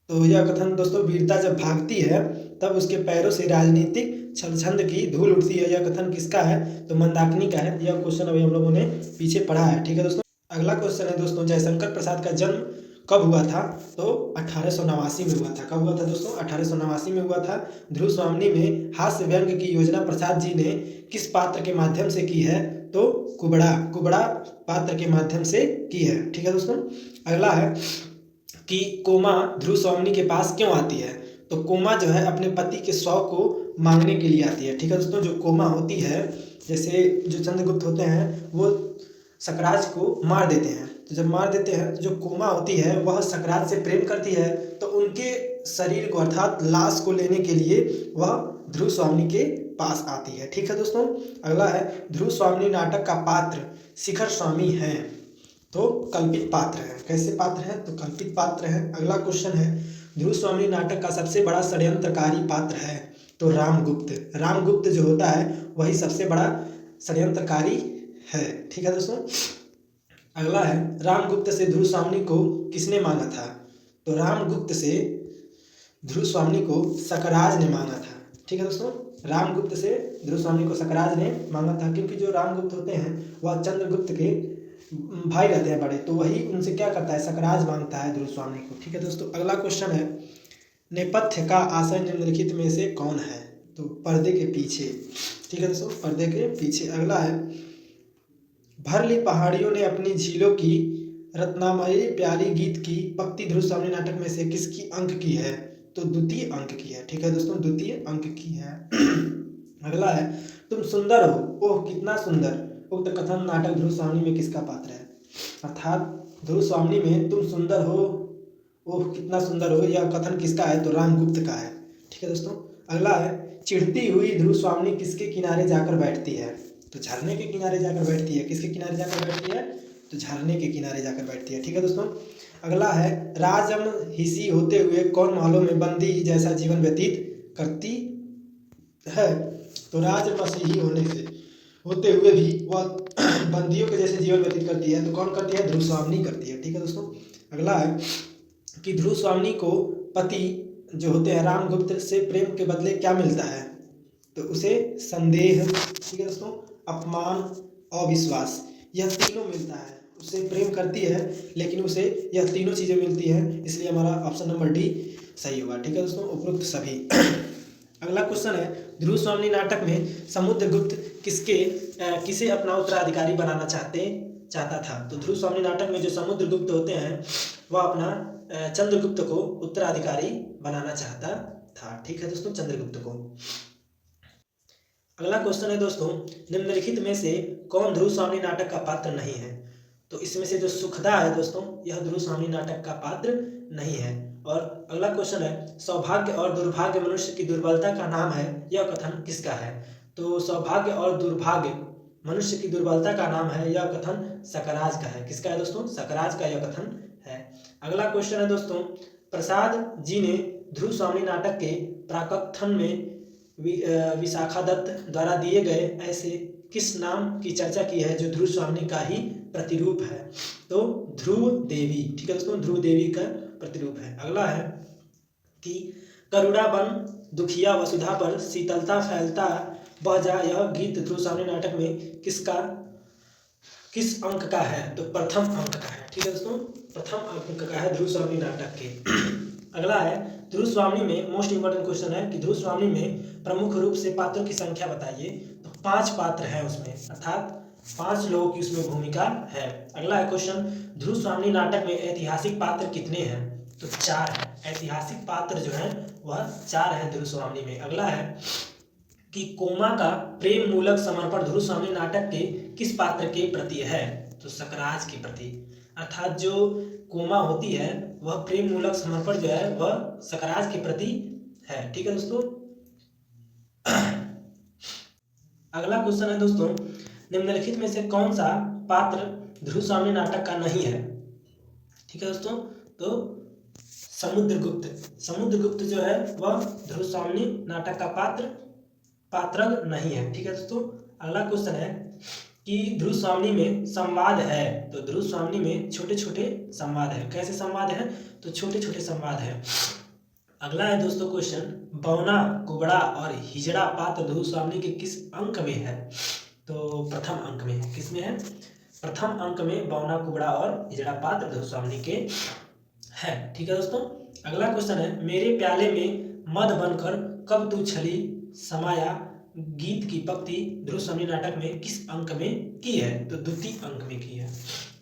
तो यह कथन दोस्तों वीरता जब भागती है तब उसके पैरों से राजनीतिक छलछंद की धूल उड़ती है, यह कथन किसका है? तो मंदाकिनी का है। यह क्वेश्चन अभी हम लोगों ने पीछे पढ़ा है। ठीक है दोस्तों। अगला क्वेश्चन है दोस्तों, जयशंकर प्रसाद का जन्म कब हुआ था? तो 1889 में हुआ था। कब हुआ था दोस्तों? 1889 में हुआ था। ध्रुव स्वामी में हास्य व्यंग की योजना प्रसाद जी ने किस पात्र के माध्यम से की है? तो कुबड़ा पात्र के माध्यम से की है। ठीक है दोस्तों। अगला है कि कोमा ध्रुव स्वामी के पास क्यों आती है? तो कोमा जो है अपने पति के शव को मांगने के लिए आती है। ठीक है दोस्तों, जो कोमा होती है, जैसे जो चंद्रगुप्त होते हैं वो सकराज को मार देते हैं, तो जब मार देते हैं तो जो कोमा होती है वह सकराज से प्रेम करती है, तो उनके शरीर को अर्थात लाश को लेने के लिए वह ध्रुव स्वामी के पास आती है। ठीक है दोस्तों। अगला है ध्रुव स्वामी नाटक का पात्र शिखर स्वामी है, तो कल्पित पात्र है। कैसे पात्र है? तो कल्पित पात्र है। अगला क्वेश्चन है ध्रुव स्वामी नाटक का सबसे बड़ा षड्यंत्रकारी पात्र है? तो रामगुप्त। रामगुप्त जो होता है वही सबसे बड़ा षड्यंत्रकारी है। ठीक है दोस्तों। अगला है रामगुप्त से ध्रुव स्वामी को किसने मांगा था? तो रामगुप्त से ध्रुव स्वामी को सकराज ने मांगा था। ठीक है दोस्तों, रामगुप्त से ध्रुव स्वामी को सकराज ने मांगा था, क्योंकि जो रामगुप्त होते हैं वह चंद्रगुप्त के भाई रहते हैं बड़े, तो वही उनसे क्या करता है, सकराज मांगता है ध्रुव स्वामी को। ठीक है दोस्तों, अगला क्वेश्चन है, नेपथ्य का आशय निम्नलिखित में से कौन है? तो पर्दे के पीछे। ठीक है दोस्तों, पर्दे के पीछे। अगला है, भरली पहाड़ियों ने अपनी झीलों की रत्नामयी प्यारी गीत की पंक्ति ध्रुव स्वामी नाटक में से किसकी अंक की है? तो द्वितीय अंक की है। ठीक है दोस्तों, द्वितीय अंक की है। अगला है, तुम सुंदर हो, ओह कितना सुंदर, उक्त कथन नाटक ध्रुव स्वामी में किसका पात्र है? अर्थात ध्रुव स्वामी में तुम सुंदर हो, ओह कितना सुंदर हो, यह कथन किसका है? तो रामगुप्त का है। ठीक है दोस्तों, अगला है, चिढ़ती हुई ध्रुव स्वामी किसके किनारे जाकर बैठती है? तो झरने के किनारे जाकर बैठती है। किसके किनारे जाकर बैठती है? तो झरने के किनारे जाकर बैठती है। ठीक है दोस्तों, अगला है, राजम हिसी होते हुए कौन महलों में बंदी जैसा जीवन व्यतीत करती है? तो राजमसीही होते हुए भी वह बंदियों के जैसे जीवन व्यतीत करती है। तो कौन करती है? ध्रुव स्वामी करती है। ठीक है दोस्तों, अगला है कि ध्रुव स्वामी को पति जो होते हैं रामगुप्त से प्रेम के बदले क्या मिलता है? तो उसे संदेह, ठीक है दोस्तों, अपमान, अविश्वास, यह तीनों मिलता है। उससे प्रेम करती है लेकिन उसे यह तीनों चीज़ें मिलती हैं, इसलिए हमारा ऑप्शन नंबर डी सही होगा। ठीक है दोस्तों, उपरोक्त सभी। अगला क्वेश्चन है, ध्रुव स्वामी नाटक में समुद्रगुप्त किसे अपना उत्तराधिकारी बनाना चाहता था? तो ध्रुव स्वामी नाटक में जो समुद्रगुप्त होते हैं वह अपना चंद्रगुप्त को उत्तराधिकारी बनाना चाहता था। ठीक है दोस्तों, चंद्रगुप्त को। अगला क्वेश्चन है दोस्तों, निम्नलिखित में से कौन ध्रुव स्वामी नाटक का पात्र नहीं है? तो इसमें से जो सुखदा है दोस्तों, यह ध्रुव स्वामी नाटक का पात्र नहीं है। और अगला क्वेश्चन है, सौभाग्य और दुर्भाग्य मनुष्य की दुर्बलता का नाम है, यह कथन किसका है? तो सौभाग्य और दुर्भाग्य मनुष्य की दुर्बलता का नाम है, यह कथन सकराज का है। किसका है दोस्तों? सकराज का यह कथन है। अगला क्वेश्चन है दोस्तों, प्रसाद जी ने ध्रुव स्वामी नाटक के प्राकथन में विशाखादत्त द्वारा दिए गए ऐसे किस नाम की चर्चा की है जो ध्रुव स्वामी का ही प्रतिरूप है? तो ध्रुव देवी। ठीक है दोस्तों, ध्रुव देवी का प्रतिरूप है। अगला है कि करुणा बन दुखिया वसुधा पर शीतलता फैलता बह जा, यह गीत ध्रुव स्वामी नाटक में किस अंक का है? तो प्रथम अंक का है। ठीक है दोस्तों, प्रथम अंक का है ध्रुव स्वामी नाटक के। अगला है, ध्रुव स्वामी में मोस्ट इंपोर्टेंट क्वेश्चन है कि ध्रुव स्वामी में प्रमुख रूप से पात्रों की संख्या बताइए। तो 5 पात्र हैं उसमें, अर्थात 5 लोगों की उसमें भूमिका है। अगला है क्वेश्चन, ध्रुव स्वामी नाटक में ऐतिहासिक पात्र कितने हैं? तो 4 है। ऐतिहासिक पात्र जो है वह 4 है ध्रुव स्वामी में। अगला है कि कोमा का प्रेम मूलक समर्पण ध्रुव स्वामी नाटक के किस पात्र के प्रति है? तो सकराज के प्रति। अर्थात जो कोमा होती है वह प्रेम मूलक समर्पण जो है वह सकराज के प्रति है। ठीक है दोस्तों, अगला क्वेश्चन है दोस्तों, निम्नलिखित में से कौन सा पात्र ध्रुव स्वामी नाटक का नहीं है? ठीक है दोस्तों, तो समुद्रगुप्त जो है वह ध्रुव स्वामी नाटक का पात्र नहीं है। ठीक है दोस्तों, अगला क्वेश्चन है कि ध्रुव स्वामी में संवाद है। तो ध्रुव स्वामी में छोटे छोटे संवाद है। कैसे संवाद है? तो छोटे छोटे संवाद है। अगला है दोस्तों क्वेश्चन, बौना, कुबड़ा और हिजड़ा पात्र ध्रुव स्वामी के किस अंक में है? तो प्रथम अंक में है। किस में है? प्रथम अंक में बौना, कुबड़ा और हिजड़ा पात्र ध्रुव स्वामी के है। ठीक है दोस्तों, अगला क्वेश्चन है, मेरे प्याले में मद बनकर कब तू छली समाया गीत की पंक्ति ध्रुव स्वामी नाटक में किस अंक में की है? तो द्वितीय अंक में की है।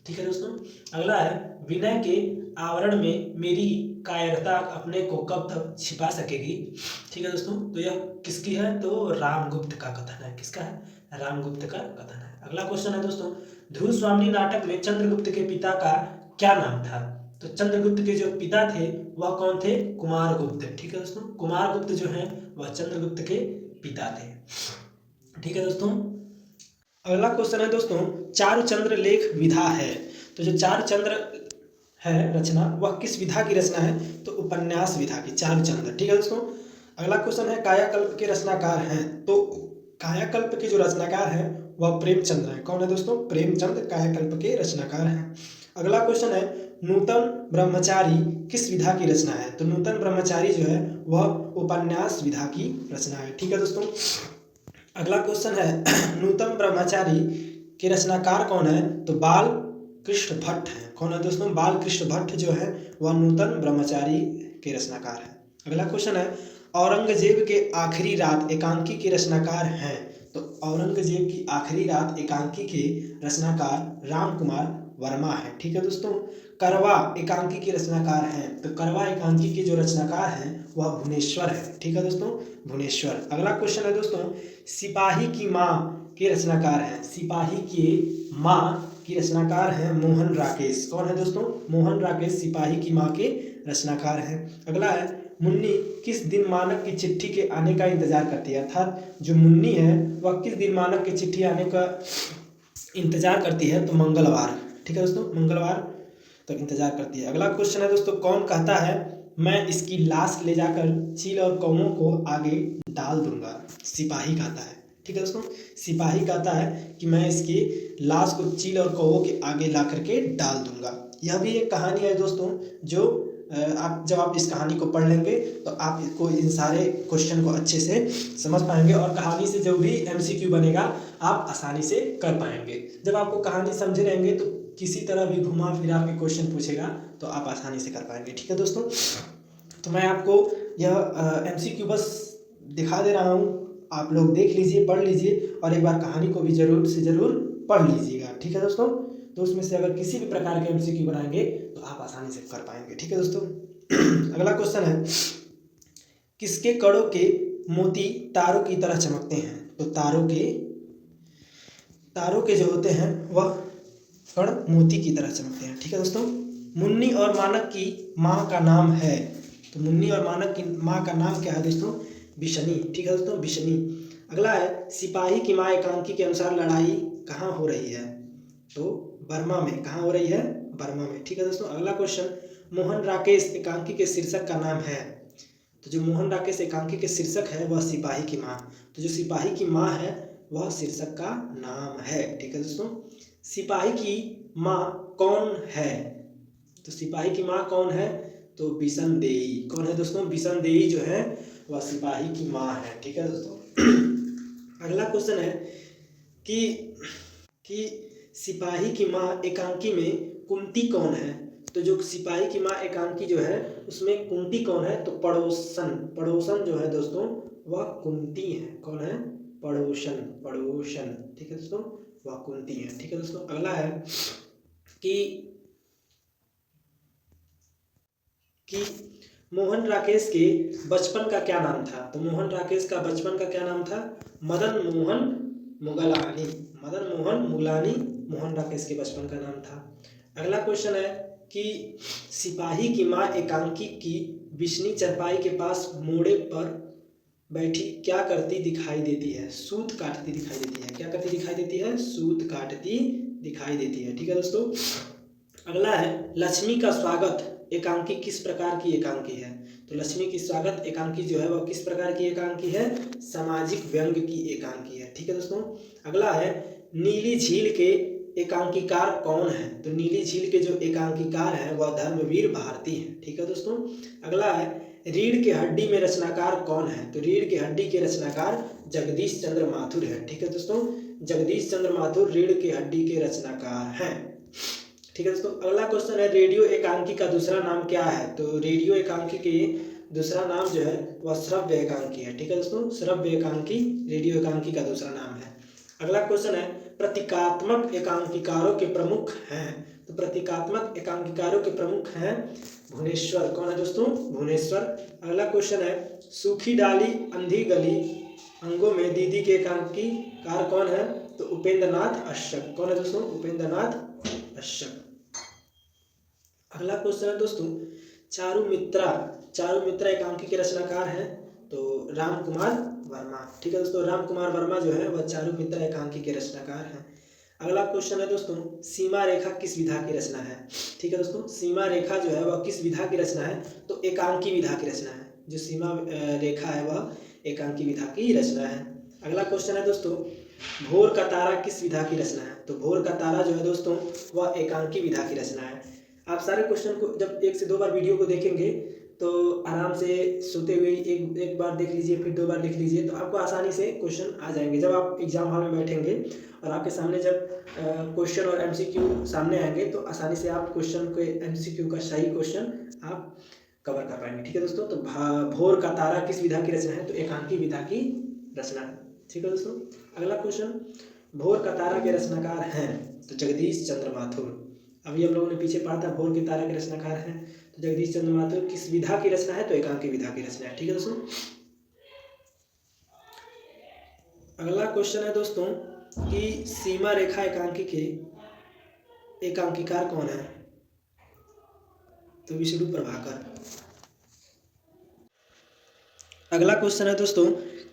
ठीक है दोस्तों, अगला है, विनय के आवरण में मेरी कायरता अपने को कब तक छिपा सकेगी? ठीक है दोस्तों, तो यह किसकी है? तो रामगुप्त का कथन है। किसका है? रामगुप्त का कथन है। अगला क्वेश्चन है दोस्तों, ध्रुव स्वामी नाटक में चंद्रगुप्त के पिता का क्या नाम था? तो चंद्रगुप्त के जो पिता थे वह कौन थे? कुमारगुप्त। ठीक है दोस्तों, कुमारगुप्त जो है वह चंद्रगुप्त के पिता थे। ठीक है दोस्तों, अगला क्वेश्चन है दोस्तों, चारुचंद्र लेख विधा है। तो जो चारुचंद्र है रचना वह किस विधा की रचना है? तो उपन्यास विधा की, चारुचंद्र। ठीक है दोस्तों, अगला क्वेश्चन है, कायाकल्प के रचनाकार हैं। तो कायाकल्प के जो रचनाकार हैं वह प्रेमचंद है। कौन है दोस्तों? प्रेमचंद कायाकल्प के रचनाकार हैं। अगला क्वेश्चन है, नूतन ब्रह्मचारी किस विधा की रचना है? तो नूतन ब्रह्मचारी जो है वह उपन्यास विधा की रचना है। ठीक है दोस्तों, अगला क्वेश्चन है नूतन ब्रह्मचारी के रचनाकार कौन है? तो बाल कृष्ण भट्ट है। कौन है दोस्तों? बाल कृष्ण भट्ट जो है वह नूतन ब्रह्मचारी के रचनाकार है। अगला क्वेश्चन है औरंगजेब के आखिरी रात एकांकी के रचनाकार हैं? तो औरंगजेब की आखिरी रात एकांकी के रचनाकार राम कुमार वर्मा है। ठीक है दोस्तों, करवा एकांकी के रचनाकार हैं? तो करवा एकांकी के जो रचनाकार हैं वह भुवनेश्वर है। ठीक है दोस्तों, भुवनेश्वर। अगला क्वेश्चन है दोस्तों सिपाही की माँ के रचनाकार हैं? सिपाही की माँ की रचनाकार हैं मोहन राकेश। कौन है दोस्तों? मोहन राकेश सिपाही की माँ के रचनाकार हैं। अगला है मुन्नी किस दिन मानक की चिट्ठी के आने का इंतजार करती है? अर्थात जो मुन्नी है वह किस दिन मानक की चिट्ठी आने का इंतजार करती है? तो मंगलवार। ठीक है दोस्तों, मंगलवार तक इंतजार करती है। अगला क्वेश्चन है दोस्तों कौन कहता है मैं इसकी लाश ले जाकर चील और कौवों को आगे डाल दूंगा? सिपाही कहता है। ठीक है दोस्तों, सिपाही कहता है कि मैं इसकी लाश को चील और कौवों के आगे ला करके डाल दूंगा। यह भी एक कहानी है दोस्तों जो आप जब आप इस कहानी को पढ़ लेंगे तो आप इसको इन सारे क्वेश्चन को अच्छे से समझ पाएंगे और कहानी से जो भी एमसीक्यू बनेगा आप आसानी से कर पाएंगे। जब आपको कहानी समझे रहेंगे तो किसी तरह भी घुमा फिरा के क्वेश्चन पूछेगा तो आप आसानी से कर पाएंगे। ठीक है दोस्तों, तो मैं आपको यह एमसीक्यू बस दिखा दे रहा हूँ, आप लोग देख लीजिए, पढ़ लीजिए और एक बार कहानी को भी जरूर से जरूर पढ़ लीजिएगा। ठीक है दोस्तों, तो उसमें से अगर किसी भी प्रकार के एमसीक्यू बनाएंगे तो आप आसानी से कर पाएंगे। ठीक है दोस्तों, अगला क्वेश्चन है किसके कड़ों के मोती तारों की तरह चमकते हैं? तो तारों के जो होते हैं वह कण मोती की तरह चमकते हैं। ठीक है दोस्तों, मुन्नी और मानक की माँ का नाम है? तो मुन्नी और मानक की माँ का नाम क्या है दोस्तों? बिशनी। ठीक है दोस्तों, बिशनी। अगला है सिपाही की माँ एकांकी के अनुसार लड़ाई कहाँ हो रही है? तो बर्मा में। कहाँ हो रही है? बर्मा में। ठीक है दोस्तों, अगला क्वेश्चन मोहन राकेश एकांकी के शीर्षक का नाम है? तो जो मोहन राकेश एकांकी के शीर्षक है वह सिपाही की माँ। तो जो सिपाही की माँ है वह शीर्षक का नाम है। ठीक है दोस्तों, सिपाही की माँ कौन है? तो सिपाही की माँ कौन है? तो बिशन देई। कौन है दोस्तों? बिशन देई जो है वह सिपाही की माँ है। ठीक है दोस्तों, अगला क्वेश्चन है कि सिपाही की माँ एकांकी में कुंती कौन है? तो जो सिपाही की माँ एकांकी जो है उसमें कुंती कौन है? तो पड़ोसन जो है दोस्तों वह कुंती है। कौन है? पड़ोसन। ठीक है दोस्तों, वह कुंती है। ठीक है दोस्तों, अगला है कि मोहन राकेश के बचपन का क्या नाम था? तो मोहन राकेश का बचपन का क्या नाम था? मदन मोहन मुगलानी मोहन राकेश के बचपन का नाम था। अगला क्वेश्चन है कि सिपाही की माँ एकांकी की बिशनी चरपाई के पास मोड़े पर बैठी क्या करती दिखाई देती है? सूत काटती दिखाई देती है। क्या करती दिखाई देती है? सूत काटती दिखाई देती है। ठीक है दोस्तों, अगला है लक्ष्मी का स्वागत एकांकी किस प्रकार की एकांकी है? तो लक्ष्मी की स्वागत एकांकी जो है वह किस प्रकार की एकांकी है? सामाजिक व्यंग की एकांकी है। ठीक है दोस्तों, अगला है नीली झील के एकांकीकार कौन है? तो नीली झील के जो एकांकीकार है वह धर्मवीर भारती है। ठीक है दोस्तों, अगला है रीढ़ के हड्डी में रचनाकार कौन है? तो रीढ़ के हड्डी के रचनाकार जगदीश चंद्र माथुर है। ठीक है दोस्तों, जगदीश चंद्र माथुर रीढ़ के हड्डी के रचनाकार हैं। ठीक है दोस्तों, अगला क्वेश्चन है रेडियो एकांकी का दूसरा नाम क्या है? तो रेडियो एकांकी के दूसरा नाम जो है वह श्रव्य एकांकी है। ठीक है दोस्तों, श्रव्य एकांकी रेडियो एकांकी का दूसरा नाम है। अगला क्वेश्चन है प्रतीकात्मक एकांकीकारों के प्रमुख हैं? तो प्रतीकात्मक एकांकीकारों के प्रमुख हैं भुवनेश्वर। कौन है दोस्तों? भुवनेश्वर। अगला क्वेश्चन है सूखी डाली अंधी गली अंगों में दीदी के एकांकीकार कौन है? तो उपेंद्रनाथ अश्यप। कौन है दोस्तों? उपेंद्रनाथ अश्यप। अगला क्वेश्चन है दोस्तों चारुमित्रा एकांकी के रचनाकार हैं? तो राम कुमार वर्मा। ठीक है दोस्तों, राम कुमार वर्मा जो है वह चारुमित्रा एकांकी के रचनाकार हैं। अगला क्वेश्चन है दोस्तों सीमा रेखा किस विधा की रचना है? ठीक है दोस्तों, सीमा रेखा जो है वह किस विधा की रचना है? तो एकांकी विधा की रचना है। जो सीमा रेखा है वह एकांकी विधा की रचना है। अगला क्वेश्चन है दोस्तों भोर का तारा किस विधा की रचना है? तो भोर का तारा जो है दोस्तों वह एकांकी विधा की रचना है। आप सारे क्वेश्चन को जब 1 से 2 बार वीडियो को देखेंगे तो आराम से सोते हुए एक बार देख लीजिए, फिर 2 बार देख लीजिए, तो आपको आसानी से क्वेश्चन आ जाएंगे। जब आप एग्जाम हॉल में बैठेंगे और आपके सामने जब क्वेश्चन और एमसीक्यू सामने आएंगे तो आसानी से आप क्वेश्चन के एमसीक्यू का सही क्वेश्चन आप कवर कर पाएंगे। ठीक है दोस्तों, तो भोर का तारा किस विधा की रचना है? तो एकांकी विधा की रचना है। ठीक है दोस्तों, अगला क्वेश्चन, भोर का तारा के रचनाकार हैं? तो जगदीश चंद्र माथुर। अभी हम लोगों ने पीछे पढ़ा था भोर के तारा के रचनाकार हैं तो जगदीश चंद्र माथुर। किस विधा की रचना है? तो एकांकी विधा की रचना है। ठीक है दोस्तों, अगला क्वेश्चन है दोस्तों कि सीमा रेखा एकांकी के एकांकीकार कौन है? तो विष्णु प्रभाकर। अगला क्वेश्चन है दोस्तों,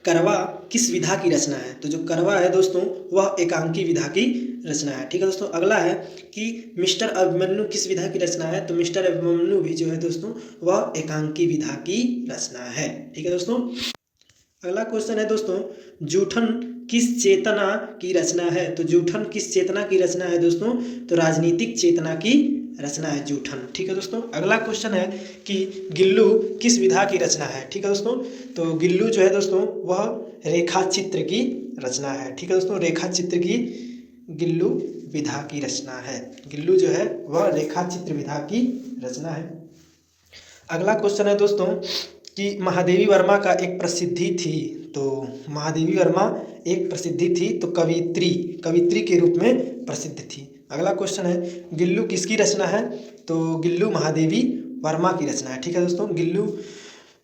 करवा किस विधा की रचना है? तो जो करवा है दोस्तों वह एकांकी विधा की रचना है। ठीक है दोस्तों, अगला है कि मिस्टर अभिमन्यु किस विधा की रचना है? तो मिस्टर अभिमन्यु भी जो है दोस्तों वह एकांकी विधा की रचना है। ठीक है दोस्तों, अगला क्वेश्चन है दोस्तों, जूठन किस चेतना की रचना है? तो जूठन किस चेतना की रचना है दोस्तों? तो राजनीतिक चेतना की रचना है जूठन। ठीक है दोस्तों, अगला क्वेश्चन है कि गिल्लू किस विधा की रचना है? ठीक है दोस्तों, तो गिल्लू जो है दोस्तों वह रेखा चित्र की रचना है। ठीक है दोस्तों, रेखा चित्र की गिल्लू विधा की रचना है। गिल्लू जो है वह रेखा चित्र विधा की रचना है। अगला क्वेश्चन है दोस्तों कि महादेवी वर्मा का एक प्रसिद्धि थी। तो महादेवी वर्मा एक प्रसिद्धि थी तो कवित्री के रूप में प्रसिद्ध थी। अगला क्वेश्चन है, गिल्लू किसकी रचना है? तो गिल्लू महादेवी वर्मा की रचना है। ठीक है दोस्तों, गिल्लू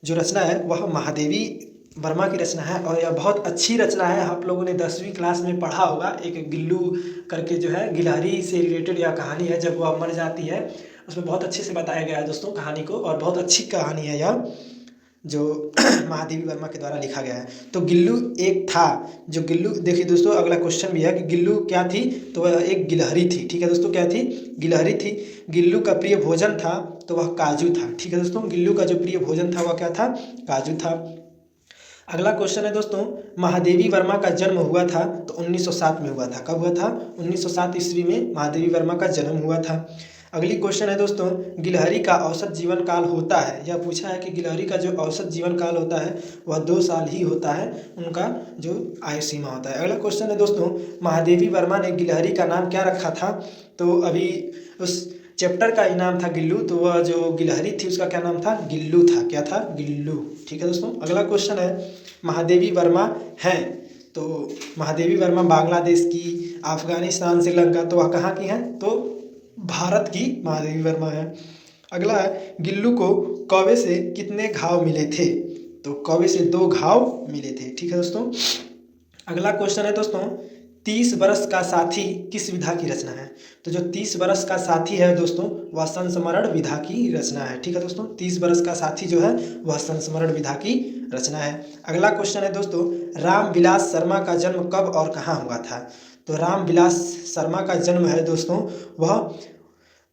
जो रचना है वह महादेवी वर्मा की रचना है और यह बहुत अच्छी रचना है। आप लोगों ने 10वीं क्लास में पढ़ा होगा, एक गिल्लू करके जो है गिलहरी से रिलेटेड यह कहानी है। जब वह मर जाती है उसमें बहुत अच्छे से बताया गया है दोस्तों कहानी को, और बहुत अच्छी कहानी है यह जो महादेवी वर्मा के द्वारा लिखा गया है। तो गिल्लू एक था, जो गिल्लू, देखिए दोस्तों अगला क्वेश्चन भी है कि गिल्लू क्या थी? तो वह एक गिलहरी थी। ठीक है दोस्तों, क्या थी? गिलहरी थी। गिल्लू का प्रिय भोजन था तो वह काजू था। ठीक है दोस्तों, गिल्लू का जो प्रिय भोजन था वह क्या था? काजू था। अगला क्वेश्चन है दोस्तों, महादेवी वर्मा का जन्म हुआ था तो 1907 में हुआ था। कब हुआ था? 1907 ईस्वी में महादेवी वर्मा का जन्म हुआ था। अगली क्वेश्चन है दोस्तों, गिलहरी का औसत जीवन काल होता है? यह पूछा है कि गिलहरी का जो औसत जीवन काल होता है वह 2 साल ही होता है, उनका जो आयु सीमा होता है। अगला क्वेश्चन है दोस्तों, महादेवी वर्मा ने गिलहरी का नाम क्या रखा था? तो अभी उस चैप्टर का ही नाम था गिल्लू, तो वह जो गिलहरी थी उसका क्या नाम था? गिल्लू था। क्या था? गिल्लू। ठीक है दोस्तों, अगला क्वेश्चन है, महादेवी वर्मा हैं? तो महादेवी वर्मा बांग्लादेश की, अफगानिस्तान, श्रीलंका, तो वह कहाँ की हैं? तो भारत की महादेवी वर्मा है। अगला है, गिल्लू को कौवे से कितने घाव मिले थे? तो कौवे से 2 घाव मिले थे। ठीक है दोस्तों, अगला क्वेश्चन है दोस्तों, 30 बरस का साथी किस विधा की रचना है? तो जो 30 बरस का साथी है दोस्तों वह संस्मरण विधा की रचना है। ठीक है दोस्तों, 30 बरस का साथी जो है वह संस्मरण विधा की रचना है। अगला क्वेश्चन है दोस्तों, रामविलास शर्मा का जन्म कब और कहाँ हुआ था? तो रामविलास शर्मा का जन्म है दोस्तों वह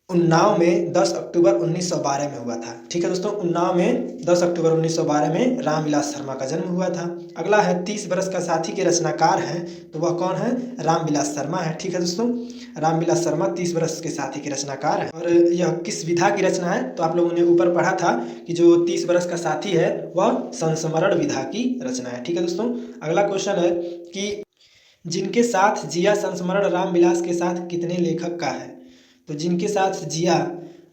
उन्नाव में 10 अक्टूबर 1912 में हुआ था। ठीक है दोस्तों, उन्नाव में 10 अक्टूबर 1912 में रामविलास शर्मा का जन्म हुआ था। अगला है, 30 बरस का साथी के रचनाकार हैं तो वह कौन है? रामविलास शर्मा है। ठीक है दोस्तों, रामविलास शर्मा 30 बरस के साथी के रचनाकार है। और यह किस विधा की रचना है? तो आप लोगों ने ऊपर पढ़ा था कि जो 30 बरस का साथी है वह संस्मरण विधा की रचना है। ठीक है दोस्तों, अगला क्वेश्चन है कि जिनके साथ जिया संस्मरण रामविलास के साथ कितने लेखक का है? तो जिनके साथ जिया,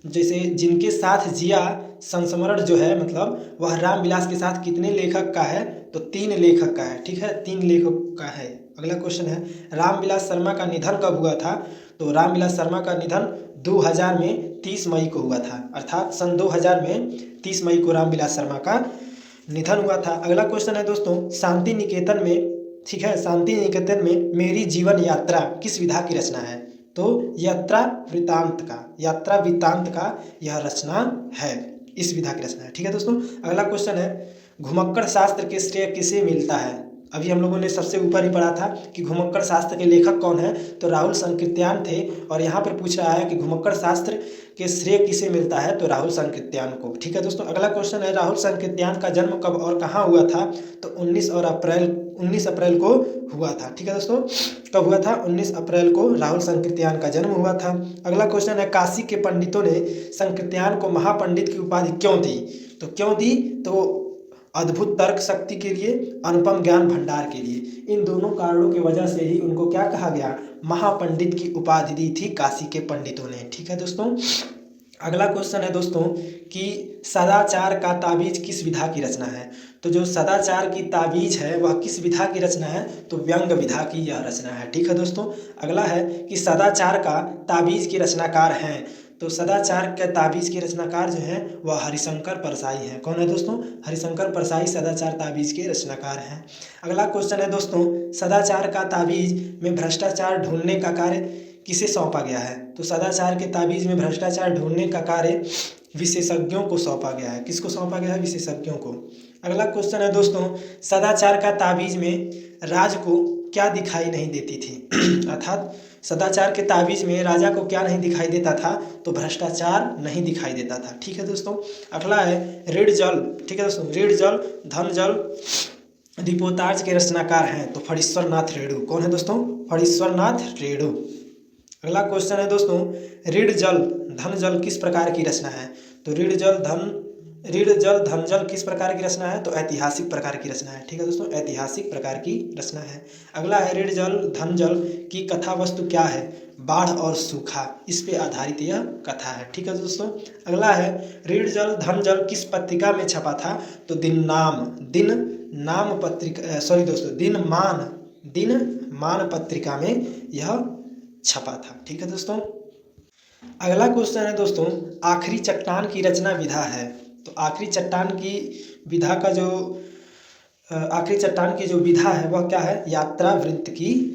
जैसे जिनके साथ जिया संस्मरण जो है मतलब वह रामविलास के साथ कितने लेखक का है? तो 3 लेखक का है। ठीक है, 3 लेखक का है। अगला क्वेश्चन है, रामविलास शर्मा का निधन कब हुआ था? तो रामविलास शर्मा का निधन 2000 में 30 मई को हुआ था, अर्थात सन 2000 में 30 मई को रामविलास शर्मा का निधन हुआ था। अगला क्वेश्चन है दोस्तों, शांति निकेतन में, ठीक है, शांति निकेतन में मेरी जीवन यात्रा किस विधा की रचना है? तो यात्रा वृत्तांत का यह रचना है, इस विधा की रचना है। ठीक है दोस्तों, अगला क्वेश्चन है, घुमक्कड़ शास्त्र के श्रेय किसे मिलता है? अभी हम लोगों ने सबसे ऊपर ही पढ़ा था कि घुमक्कड़ शास्त्र के लेखक कौन है? तो राहुल संकृत्यान थे। और यहाँ पर पूछ रहा है कि घुमक्कड़ शास्त्र के श्रेय किसे मिलता है? तो राहुल संकृत्यान को। ठीक है दोस्तों, अगला क्वेश्चन है, राहुल संकृत्यान का जन्म कब और कहाँ हुआ था? तो 19 अप्रैल को हुआ था। ठीक है दोस्तों, कब हुआ था? 19 अप्रैल को राहुल संकृत्यान का जन्म हुआ था। अगला क्वेश्चन है, काशी के पंडितों ने संकृत्यान को महापंडित की उपाधि क्यों दी? तो क्यों दी? तो अद्भुत तर्क शक्ति के लिए, अनुपम ज्ञान भंडार के लिए। इन दोनों कारणों की वजह से ही उनको क्या कहा गया? महापंडित की उपाधि दी थी काशी के पंडितों ने। ठीक है दोस्तों, अगला क्वेश्चन है दोस्तों कि सदाचार का ताबीज किस विधा की रचना है? तो जो सदाचार की ताबीज है वह किस विधा की रचना है? तो व्यंग विधा की यह रचना है। ठीक है दोस्तों, अगला है कि सदाचार का ताबीज के रचनाकार हैं। तो सदाचार के ताबीज के रचनाकार जो हैं वह हरिशंकर परसाई हैं। कौन है दोस्तों? हरिशंकर परसाई सदाचार ताबीज के रचनाकार हैं। अगला क्वेश्चन है दोस्तों, सदाचार का ताबीज में भ्रष्टाचार ढूंढने का कार्य किसे सौंपा गया है? तो सदाचार के ताबीज में भ्रष्टाचार ढूंढने का कार्य विशेषज्ञों को सौंपा गया है। किसको सौंपा गया है? विशेषज्ञों को। अगला क्वेश्चन है दोस्तों, सदाचार का ताबीज में राज को क्या दिखाई नहीं देती थी? अर्थात सदाचार के ताबीज में राजा को क्या नहीं दिखाई देता था? तो भ्रष्टाचार नहीं दिखाई देता था। ठीक है दोस्तों, अगला है ऋण जल। ठीक है दोस्तों, ऋण जल धन जल दीपोताज के रचनाकार हैं। तो फणीश्वर नाथ रेणु। कौन है दोस्तों? फणीश्वर नाथ रेणु। अगला क्वेश्चन है दोस्तों, ऋण जल धन जल किस प्रकार की रचना है? तो ऋण जल धन जल किस प्रकार की रचना है? तो ऐतिहासिक प्रकार की रचना है। ठीक है दोस्तों, ऐतिहासिक प्रकार की रचना है। अगला है ऋण जल धन जल की कथा वस्तु क्या है? बाढ़ और सूखा, इस पे आधारित यह कथा है। ठीक है दोस्तों, अगला है ऋण जल धन जल किस पत्रिका में छपा था? तो दिन मान पत्रिका में यह छपा था। ठीक है दोस्तों, अगला क्वेश्चन है दोस्तों, आखिरी चट्टान की रचना विधा है। तो आखिरी चट्टान की जो विधा है वह क्या है? यात्रा वृत्त की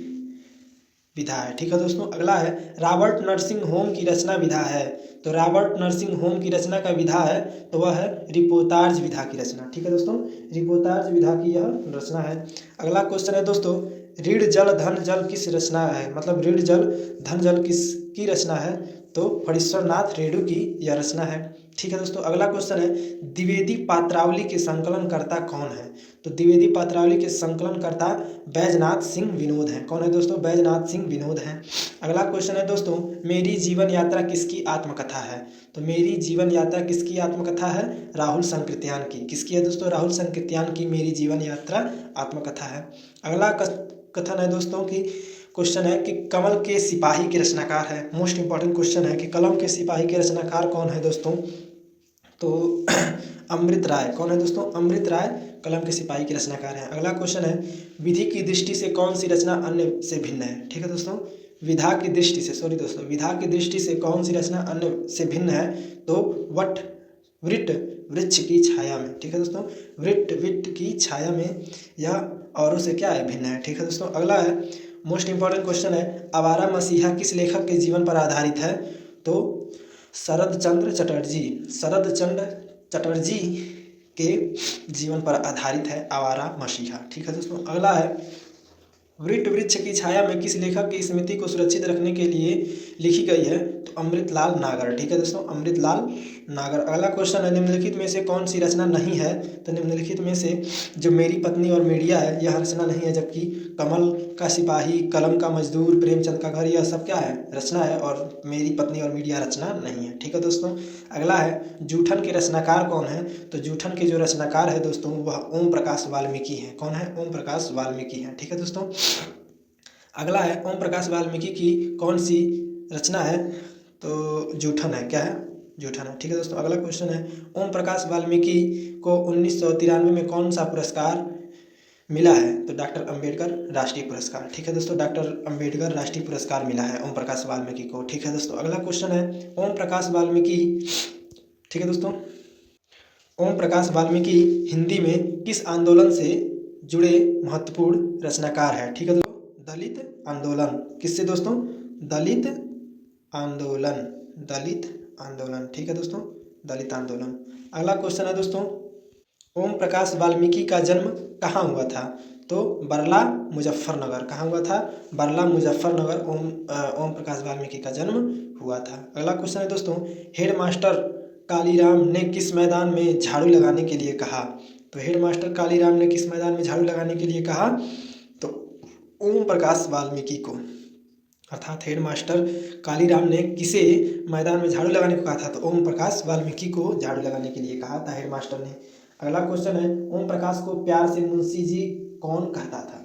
विधा है। ठीक है दोस्तों, अगला है रॉबर्ट नर्सिंग होम की रचना विधा है। तो रॉबर्ट नर्सिंग होम की रचना का विधा है तो वह है रिपोर्टाज विधा की रचना। ठीक है दोस्तों, रिपोर्टाज विधा की यह रचना है। अगला क्वेश्चन है दोस्तों, ऋण जल धन जल किस रचना है? मतलब ऋण जल धन जल किसकी रचना है? तो फणीश्वर नाथ रेणु की यह रचना है। ठीक है दोस्तों, अगला क्वेश्चन है द्विवेदी पात्रावली के संकलनकर्ता कौन है? तो द्विवेदी पात्रावली के संकलनकर्ता बैजनाथ सिंह विनोद हैं। कौन है दोस्तों? बैजनाथ सिंह विनोद हैं। अगला क्वेश्चन है दोस्तों, मेरी जीवन यात्रा किसकी आत्मकथा है? तो मेरी जीवन यात्रा किसकी आत्मकथा है? राहुल संकृत्यान की। किसकी है दोस्तों? राहुल संकृत्यान की मेरी जीवन यात्रा आत्मकथा है। अगला कथन है दोस्तों कि क्वेश्चन है कि कमल के सिपाही के रचनाकार है। मोस्ट इंपॉर्टेंट क्वेश्चन है कि कलम के सिपाही के रचनाकार कौन है दोस्तों? तो अमृत राय। कौन है दोस्तों? अमृत राय कलम के सिपाही के रचनाकार हैं। अगला क्वेश्चन है विधि की दृष्टि से कौन सी रचना अन्य से भिन्न है? ठीक है दोस्तों, विधा की दृष्टि से कौन सी रचना अन्य से भिन्न है? तो वृट वृक्ष की छाया में। ठीक है दोस्तों, वृट की छाया में यह औरों से क्या है? भिन्न है। ठीक है दोस्तों, अगला है मोस्ट इंपॉर्टेंट क्वेश्चन है आवारा मसीहा किस लेखक के जीवन पर आधारित है? तो शरद चंद्र चटर्जी के जीवन पर आधारित है आवारा मसीहा। ठीक है दोस्तों, अगला है वृट वृक्ष की छाया में किस लेखक की स्मृति को सुरक्षित रखने के लिए लिखी गई है? तो अमृतलाल नागर। ठीक है दोस्तों, अमृतलाल नागर। अगला क्वेश्चन है निम्नलिखित में से कौन सी रचना नहीं है? तो निम्नलिखित में से जो मेरी पत्नी और मीडिया है यह रचना नहीं है, जबकि कमल का सिपाही, कलम का मजदूर, प्रेमचंद का घर, यह सब क्या है? रचना है, और मेरी पत्नी और मीडिया रचना नहीं है। ठीक है दोस्तों, अगला है जूठन के रचनाकार कौन है? तो जूठन के जो रचनाकार है दोस्तों वह ओम प्रकाश वाल्मीकि हैं। कौन है? ओम प्रकाश वाल्मीकि हैं। ठीक है दोस्तों, अगला है ओम प्रकाश वाल्मीकि की कौन सी रचना है? तो जूठन है। क्या है? जूठन है। ठीक है दोस्तों, अगला क्वेश्चन है ओम प्रकाश वाल्मीकि को 1993 में कौन सा पुरस्कार मिला है? तो डॉक्टर अंबेडकर राष्ट्रीय पुरस्कार। ठीक है दोस्तों, डॉक्टर अंबेडकर राष्ट्रीय पुरस्कार मिला है ओम प्रकाश वाल्मीकि को। ठीक है दोस्तों, अगला क्वेश्चन है ओम प्रकाश वाल्मीकि, ठीक है दोस्तों, ओम प्रकाश वाल्मीकि हिंदी में किस आंदोलन से जुड़े महत्वपूर्ण रचनाकार है? ठीक है दोस्तों, दलित आंदोलन। किससे दोस्तों? दलित आंदोलन। ठीक है दोस्तों, दलित आंदोलन। अगला क्वेश्चन है दोस्तों ओम प्रकाश वाल्मीकि का जन्म कहाँ हुआ था? तो बरला मुजफ्फरनगर। कहाँ हुआ था? बरला मुजफ्फरनगर ओम प्रकाश वाल्मीकि का जन्म हुआ था। अगला क्वेश्चन है दोस्तों हेडमास्टर कालीराम ने किस मैदान में झाड़ू लगाने के लिए कहा? तो हेड मास्टर कालीराम ने किस मैदान में झाड़ू लगाने के लिए कहा? तो ओम प्रकाश वाल्मीकि को। अर्थात हेड मास्टर कालीराम ने किसे मैदान में झाड़ू लगाने को कहा था? तो ओम प्रकाश वाल्मीकि को झाड़ू लगाने के लिए कहा था हेड मास्टर ने। अगला क्वेश्चन है, ओम प्रकाश को प्यार से मुंशी जी कौन कहता था?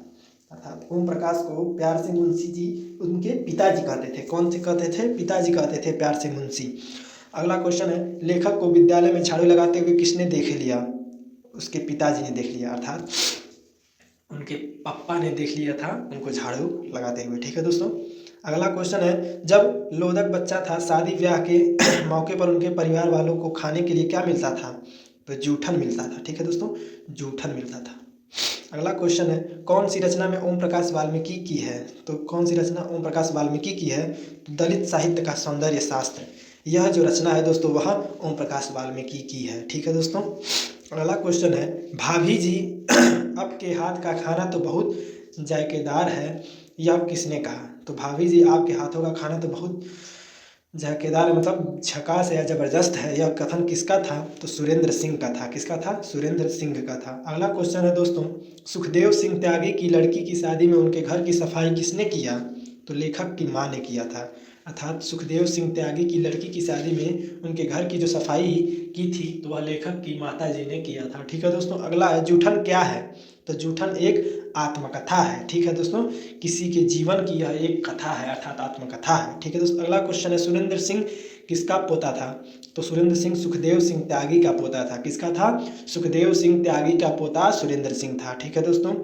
अर्थात ओम प्रकाश को प्यार से मुंशी जी उनके पिताजी कहते थे। कौन से कहते थे? पिताजी कहते थे प्यार से मुंशी। अगला क्वेश्चन है, लेखक को विद्यालय में झाड़ू लगाते हुए किसने देख लिया? उसके पिताजी ने देख लिया, अर्थात उनके पापा ने देख लिया था उनको झाड़ू लगाते हुए। ठीक है दोस्तों। अगला क्वेश्चन है, जब लोदक बच्चा था शादी ब्याह के मौके पर उनके परिवार वालों को खाने के लिए क्या मिलता था? तो जूठन मिलता था। ठीक है दोस्तों, जूठन मिलता था। अगला क्वेश्चन है, कौन सी रचना में ओम प्रकाश वाल्मीकि की है? तो कौन सी रचना ओम प्रकाश वाल्मीकि की है? तो दलित साहित्य का सौंदर्य शास्त्र। यह जो रचना है दोस्तों वह ओम प्रकाश वाल्मीकि की है। ठीक है दोस्तों। अगला क्वेश्चन है, भाभी जी आपके हाथ का खाना तो बहुत जायकेदार है, यह किसने कहा? तो भाभी जी आपके हाथों का खाना तो बहुत जायकेदार है, मतलब झकास है या ज़बरदस्त है, यह कथन किसका था? तो सुरेंद्र सिंह का था। किसका था? सुरेंद्र सिंह का था। अगला क्वेश्चन है दोस्तों, सुखदेव सिंह त्यागी की लड़की की शादी में उनके घर की सफाई किसने किया? तो लेखक की माँ ने किया था। अर्थात सुखदेव सिंह त्यागी की लड़की की शादी में उनके घर की जो सफाई की थी तो वह लेखक की माता जी ने किया था। ठीक है दोस्तों। अगला है, जूठन क्या है? तो जूठन एक आत्मकथा है। ठीक है दोस्तों, किसी के जीवन की यह एक कथा है, अर्थात आत्मकथा है। ठीक है दोस्तों। अगला क्वेश्चन है, सुरेंद्र सिंह किसका पोता था? तो सुरेंद्र सिंह सुखदेव सिंह त्यागी का पोता था। किसका था? सुखदेव सिंह त्यागी का पोता सुरेंद्र सिंह था। ठीक है दोस्तों।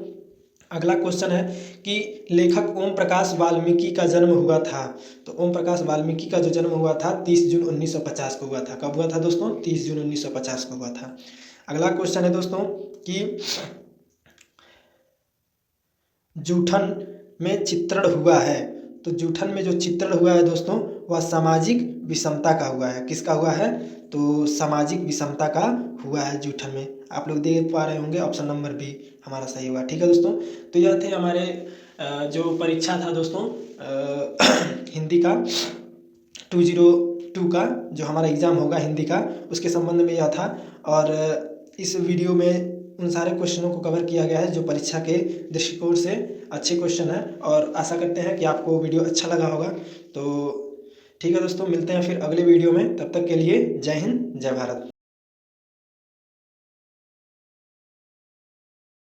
अगला क्वेश्चन है कि लेखक ओम प्रकाश वाल्मीकि का जन्म हुआ था। तो ओम प्रकाश वाल्मीकि का जो जन्म हुआ था 30 जून 1950 को हुआ था। कब हुआ था दोस्तों? 30 जून 1950 को हुआ था। अगला क्वेश्चन है दोस्तों कि जूठन में चित्रण हुआ है। तो जूठन में जो चित्रण हुआ है दोस्तों वह सामाजिक विषमता का हुआ है। किसका हुआ है? तो सामाजिक विषमता का हुआ है जूठन में। आप लोग देख पा रहे होंगे, ऑप्शन नंबर बी हमारा सही हुआ। ठीक है दोस्तों। तो यह थे हमारे जो परीक्षा था दोस्तों हिंदी का 202 का जो हमारा एग्ज़ाम होगा हिंदी का, उसके संबंध में यह था। और इस वीडियो में उन सारे क्वेश्चनों को कवर किया गया है जो परीक्षा के दृष्टिकोण से अच्छे क्वेश्चन हैं, और आशा करते हैं कि आपको वीडियो अच्छा लगा होगा। तो ठीक है दोस्तों, मिलते हैं फिर अगले वीडियो में। तब तक के लिए जय हिंद, जय भारत।